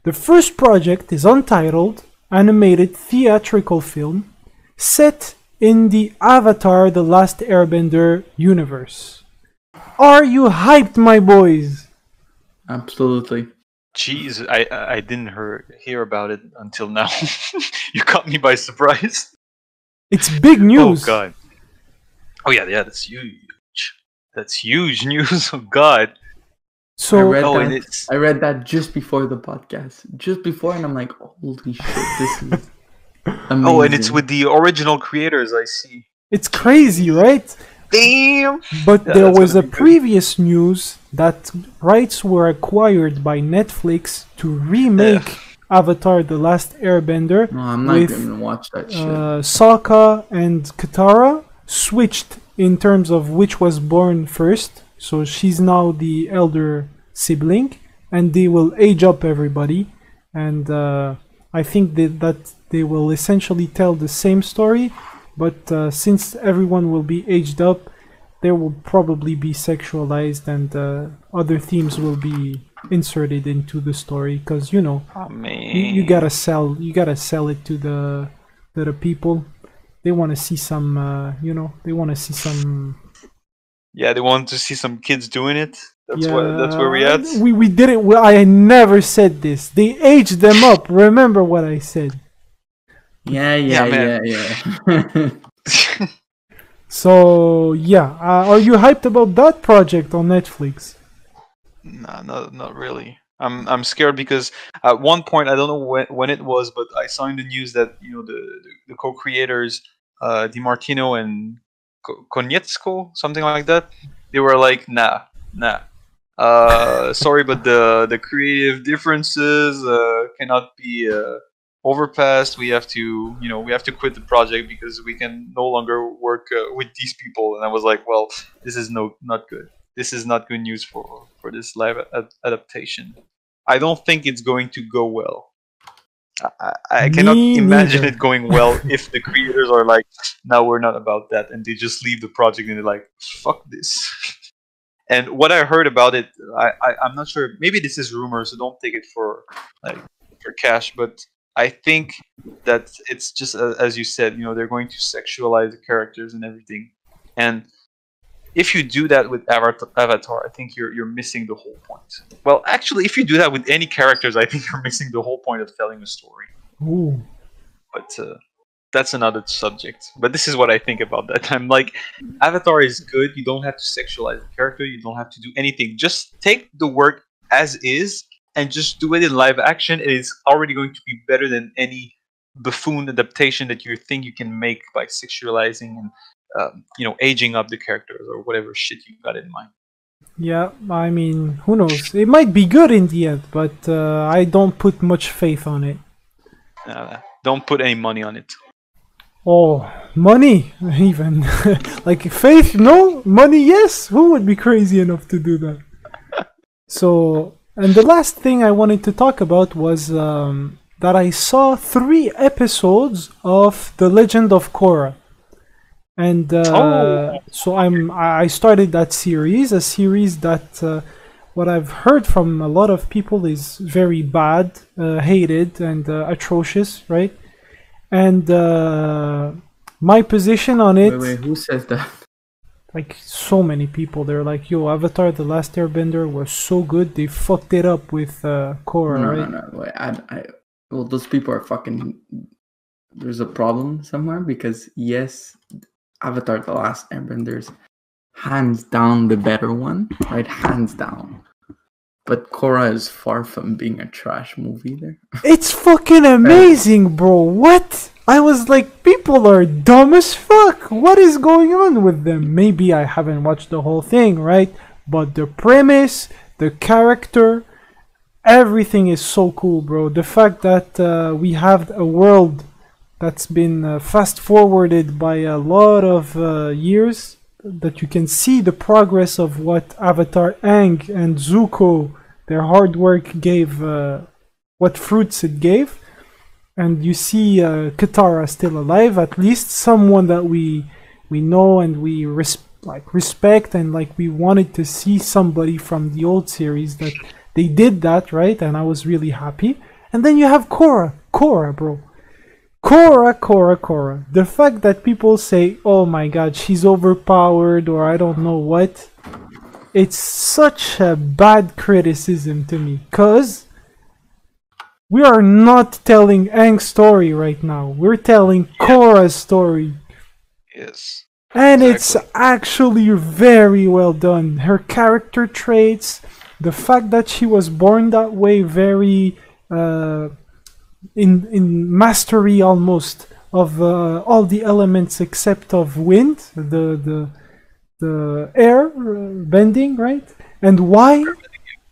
S1: The first project is untitled animated theatrical film set in the Avatar: The Last Airbender universe. Are you hyped, my boys?
S2: Absolutely.
S3: Jeez, I didn't hear about it until now. You caught me by surprise.
S1: It's big news.
S3: Oh god. Oh yeah, that's huge. That's huge news. Oh god.
S1: So
S2: I read that just before the podcast. Just before, and I'm like, holy shit, this is amazing.
S3: Oh, and it's with the original creators, I see.
S1: it's crazy, right?
S3: Damn.
S1: But
S3: Yeah,
S1: there
S3: that's
S1: was
S3: gonna
S1: a
S3: be good.
S1: previous news that rights were acquired by Netflix to remake Avatar: The Last Airbender.
S2: No, I'm not
S1: with
S2: gonna watch that shit.
S1: Sokka and Katara switched in terms of which was born first. So she's now the elder sibling, and they will age up everybody. And I think that they will essentially tell the same story, but since everyone will be aged up, there will probably be sexualized, and other themes will be inserted into the story, because you know,
S3: Oh man.
S1: you gotta sell it to the people. They want to see some they want to see some.
S3: Yeah, they want to see some kids doing it. That's
S1: Yeah,
S3: that's where we at.
S1: we didn't. I never said this. They aged them up. Remember what I said.
S2: Yeah,
S3: man.
S1: So yeah, are you hyped about that project on Netflix?
S3: No, not really. I'm scared because at one point, I don't know when it was, but I saw in the news that, you know, the co-creators, DiMartino and Konietzko, something like that, they were like, nah. Sorry, but the creative differences cannot be overpassed. We have to quit the project because we can no longer work with these people. And I was like, well, this is not good. This is not good news for this live adaptation. I don't think it's going to go well. I cannot imagine
S1: neither.
S3: it going well if the creators are like, no, we're not about that, and they just leave the project and they're like, fuck this. And what I heard about it, I'm not sure. Maybe this is rumor, so don't take it for cash. But I think that it's just as you said. You know, they're going to sexualize the characters and everything. And if you do that with Avatar, I think you're missing the whole point. Well, actually, if you do that with any characters, I think you're missing the whole point of telling a story.
S1: Ooh.
S3: But that's another subject. But this is what I think about that. I'm like, Avatar is good. You don't have to sexualize the character. You don't have to do anything. Just take the work as is and just do it in live action. It is already going to be better than any buffoon adaptation that you think you can make by sexualizing and aging up the characters or whatever shit you got in mind.
S1: Yeah, I mean, who knows? It might be good in the end, but I don't put much faith on it.
S3: Don't put any money on it.
S1: Oh, money, even. Like, faith, no? Money, yes? Who would be crazy enough to do that? So, and the last thing I wanted to talk about was that I saw 3 episodes of The Legend of Korra. And so I started that series, a series that what I've heard from a lot of people is very bad, hated, and atrocious, right? And my position on it...
S2: Wait, who says that?
S1: Like, so many people, they're like, yo, Avatar The Last Airbender was so good, they fucked it up with Korra, right?
S2: No. Wait, well, those people are fucking... There's a problem somewhere, because yes, Avatar The Last Airbender is hands down the better one, right? Hands down. But Korra is far from being a trash movie there.
S1: It's fucking amazing, bro. What? I was like, people are dumb as fuck. What is going on with them? Maybe I haven't watched the whole thing, right? But the premise, the character, everything is so cool, bro. The fact that we have a world that's been fast forwarded by a lot of years, that you can see the progress of what Avatar Aang and Zuko, their hard work gave, what fruits it gave. And you see Katara still alive, at least someone that we know and we respect, and like we wanted to see somebody from the old series that they did that, right? And I was really happy. And then you have Korra, bro. Korra. The fact that people say, oh my god, she's overpowered, or I don't know what, it's such a bad criticism to me, cause we are not telling Aang's story right now. We're telling Korra's story.
S3: Yes.
S1: And it's actually very well done. Her character traits, the fact that she was born that way, very in mastery almost of all the elements except of wind, the air bending, right? And why?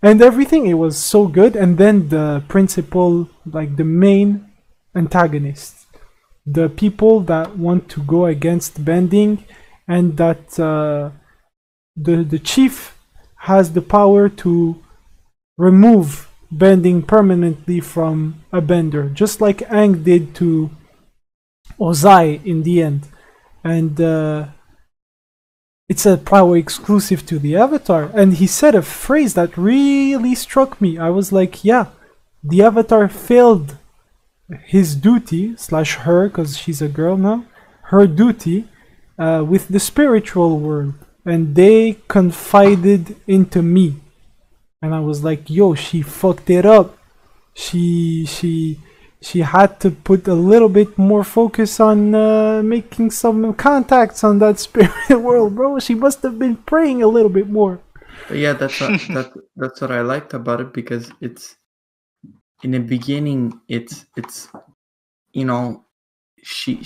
S1: And everything, it was so good. And then the principal, like the main antagonist, the people that want to go against bending, and that the chief has the power to remove bending permanently from a bender, just like Aang did to Ozai in the end. And it's a power exclusive to the Avatar. And he said a phrase that really struck me. I was like, yeah, the Avatar failed his duty, slash her, because she's a girl now, her duty with the spiritual world. And they confided into me. And I was like, yo, she fucked it up. She had to put a little bit more focus on making some contacts on that spirit world, bro. She must have been praying a little bit more.
S2: But yeah, that's what I liked about it, because it's in the beginning, it's you know, she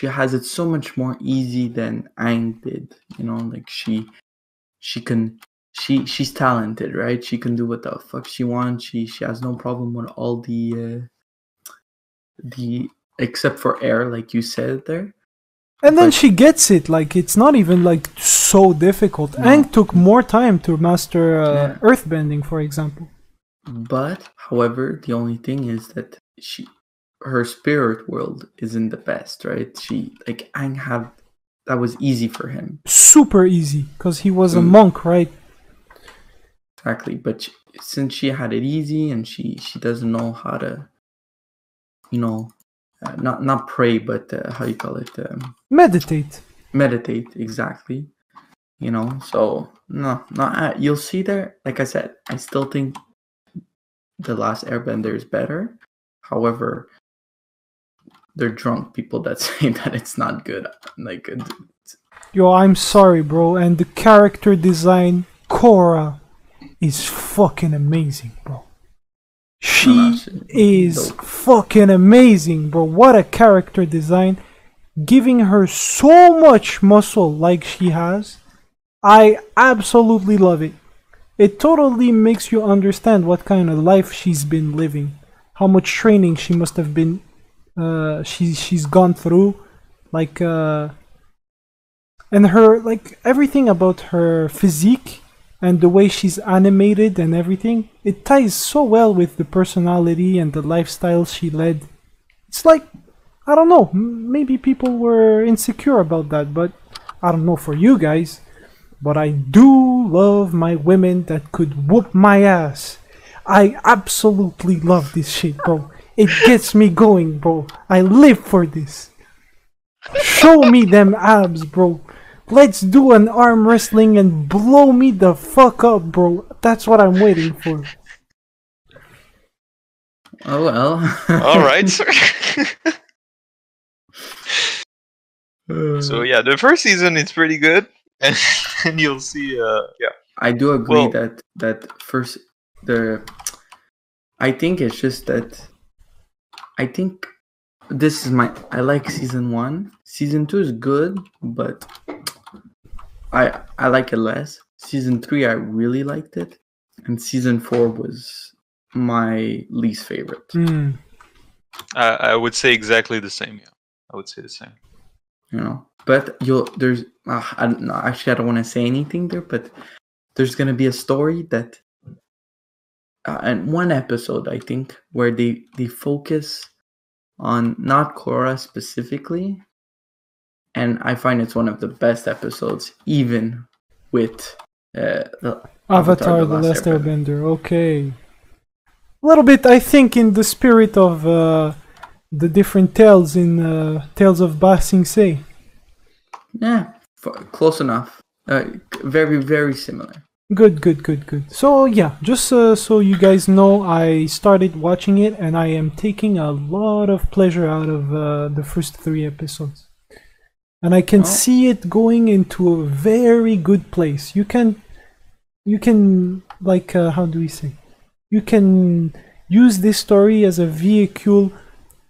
S2: has it so much more easy than Aang did. You know, like she's talented, right? She can do what the fuck she wants. She has no problem with all the except for air, like you said there.
S1: And then she gets it. Like, it's not even like so difficult. No. Aang took more time to master earthbending, for example.
S2: But however, the only thing is that her spirit world isn't the best, right? Aang that was easy for him.
S1: Super easy, because he was a monk, right?
S2: Exactly, but since she had it easy and she doesn't know how to, you know, not pray, but how you call it?
S1: Meditate,
S2: exactly. You know, so no, you'll see there. Like I said, I still think The Last Airbender is better. However, they're drunk people that say that it's not good. Like,
S1: yo, I'm sorry, bro. And the character design, Korra, is fucking amazing, bro. She is fucking amazing, bro. What a character design. giving her so much muscle like she has. I absolutely love it. It totally makes you understand what kind of life she's been living, how much training she must have been, she's gone through, like, and her, like, everything about her physique and the way she's animated and everything. It ties so well with the personality and the lifestyle she led. It's like, I don't know, maybe people were insecure about that, but I don't know for you guys. But I do love my women that could whoop my ass. I absolutely love this shit, bro. It gets me going, bro. I live for this. Show me them abs, bro. Let's do an arm wrestling and blow me the fuck up, bro. That's what I'm waiting for.
S2: Oh well.
S3: All right. So yeah, the first season is pretty good, and you'll see. Yeah,
S2: I do agree
S3: Well-
S2: that first I think it's just that I think this is I like season 1. Season 2 is good, but I like it less. Season 3 I really liked it, and season 4 was my least favorite.
S3: I would say exactly the same. Yeah, I would say the same.
S2: You know, but there's I don't know. Actually, I don't want to say anything there, but there's gonna be a story that and one episode I think where they focus on not Korra specifically, and I find it's one of the best episodes, even with the
S1: Avatar: The Last Airbender. Okay. A little bit, I think, in the spirit of the different tales in Tales of Ba Sing Se.
S2: Yeah, close enough. Very, very similar.
S1: Good. So yeah, just so you guys know, I started watching it and I am taking a lot of pleasure out of the first 3 episodes. And I can see it going into a very good place. You can like, how do we say? You can use this story as a vehicle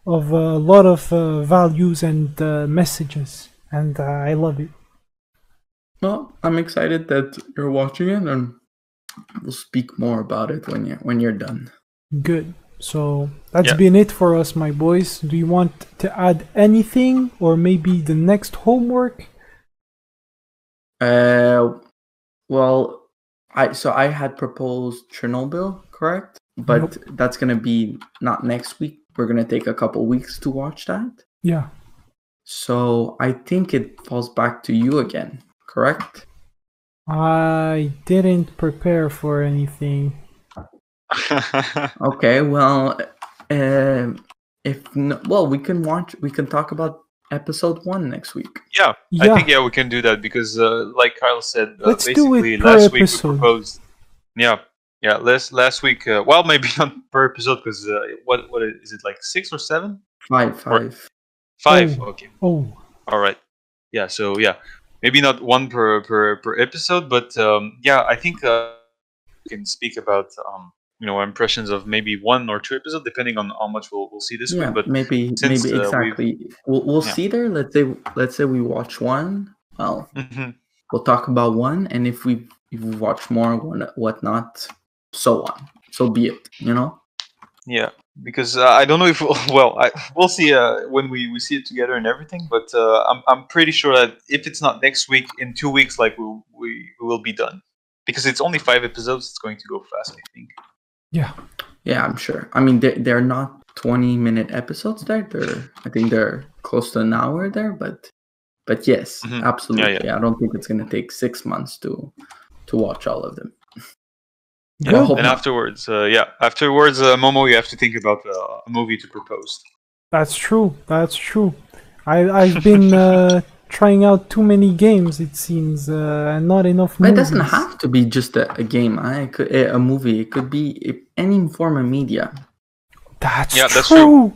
S1: of a lot of values and messages. And I love it.
S2: Well, I'm excited that you're watching it, and we'll speak more about it when you're done.
S1: Good. So that's been it for us, my boys. Do you want to add anything, or maybe the next homework?
S2: Well, I had proposed Chernobyl, correct? But that's gonna be not next week. We're gonna take a couple weeks to watch that.
S1: Yeah.
S2: So I think it falls back to you again, correct?
S1: I didn't prepare for anything.
S2: Okay, well, we can talk about episode 1 next week.
S3: Yeah,
S1: Yeah.
S3: I think we can do that because, like Kyle said,
S1: Let's do
S3: basically
S1: it per
S3: last week
S1: episode.
S3: we proposed. Yeah. Last week. Well, maybe not per episode because what is it, like 6 or 7?
S2: 5.
S3: 5.
S1: Oh.
S3: Okay.
S1: Oh,
S3: All right. Yeah. So yeah, maybe not one per episode, but I think we can speak about impressions of maybe 1 or 2 episodes, depending on how much we'll see this
S2: Yeah,
S3: week. But
S2: maybe
S3: since,
S2: exactly. We'll see there. Let's say we watch 1. Well,
S3: Mhm.
S2: we'll talk about 1, and if we watch more, whatnot, so on. So be it. You know.
S3: Yeah, because I don't know if we'll see when we see it together and everything. But I'm pretty sure that if it's not next week, in 2 weeks, like we will be done, because it's only 5 episodes. It's going to go fast, I think.
S1: yeah.
S2: Yeah, I'm sure. I mean, they're not 20-minute episodes there. I think they're close to an hour there. But yes,
S3: Mhm.
S2: absolutely.
S3: Yeah.
S2: I don't think it's gonna take 6 months to watch all of them.
S3: Yeah.
S2: I hope
S3: And
S2: not.
S3: afterwards, Momo, you have to think about a movie to propose.
S1: That's true. I've been trying out too many games, it seems, and not enough
S2: But it
S1: movies.
S2: doesn't have to be just a game. It could a movie. It could be any form of media.
S1: That's
S3: That's
S1: true.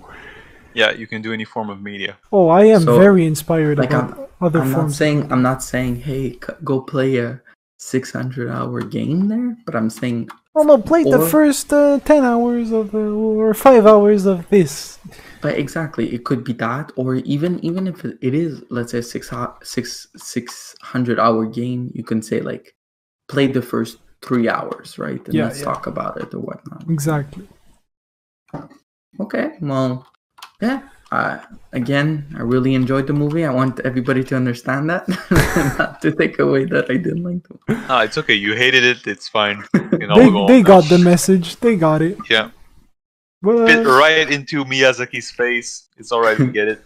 S3: Yeah, you can do any form of media.
S1: Oh, I am
S2: So,
S1: very inspired
S2: like,
S1: about other forms.
S2: I'm not saying, hey, go play a 600-hour game there. But I'm saying,
S1: Oh no, play the
S2: or-
S1: first 10 hours of or 5 hours of this.
S2: But exactly, it could be that, or even if it is, let's say 600-hour game, you can say like play the first 3 hours, right? And let's talk about it or whatnot.
S1: Exactly.
S2: Okay, well, yeah. Again, I really enjoyed the movie. I want everybody to understand that, not to take away that I didn't like the movie.
S3: It's okay. You hated it. It's fine. You can all go
S1: They
S3: on
S1: got
S3: now.
S1: the message. They got it.
S3: Yeah.
S1: Well,
S3: Bit right into Miyazaki's face. It's alright. We get it.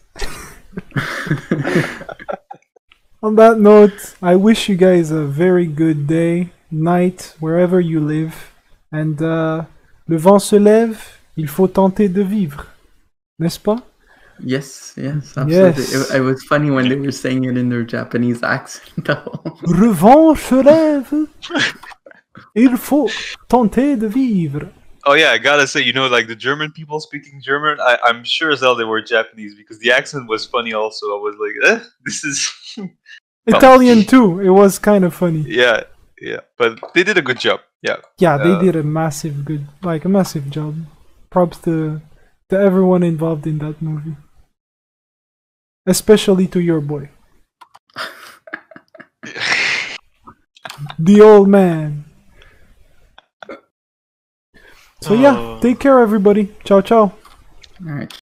S1: on that note, I wish you guys a very good day, night, wherever you live. And le vent se lève, il faut tenter de vivre. N'est-ce pas?
S2: Yes, absolutely.
S1: Yes.
S2: It was funny when they were saying it in their Japanese accent, though.
S1: Le vent se lève, il faut tenter de vivre.
S3: Oh yeah, I gotta say, like the German people speaking German, I'm sure as hell they were Japanese because the accent was funny also. I was like, this is...
S1: Italian too. It was kind of funny.
S3: Yeah, but they did a good job. Yeah.
S1: Yeah, they did a massive job. Props to everyone involved in that movie. Especially to your boy. The old man. So yeah, take care everybody. Ciao ciao.
S2: All right.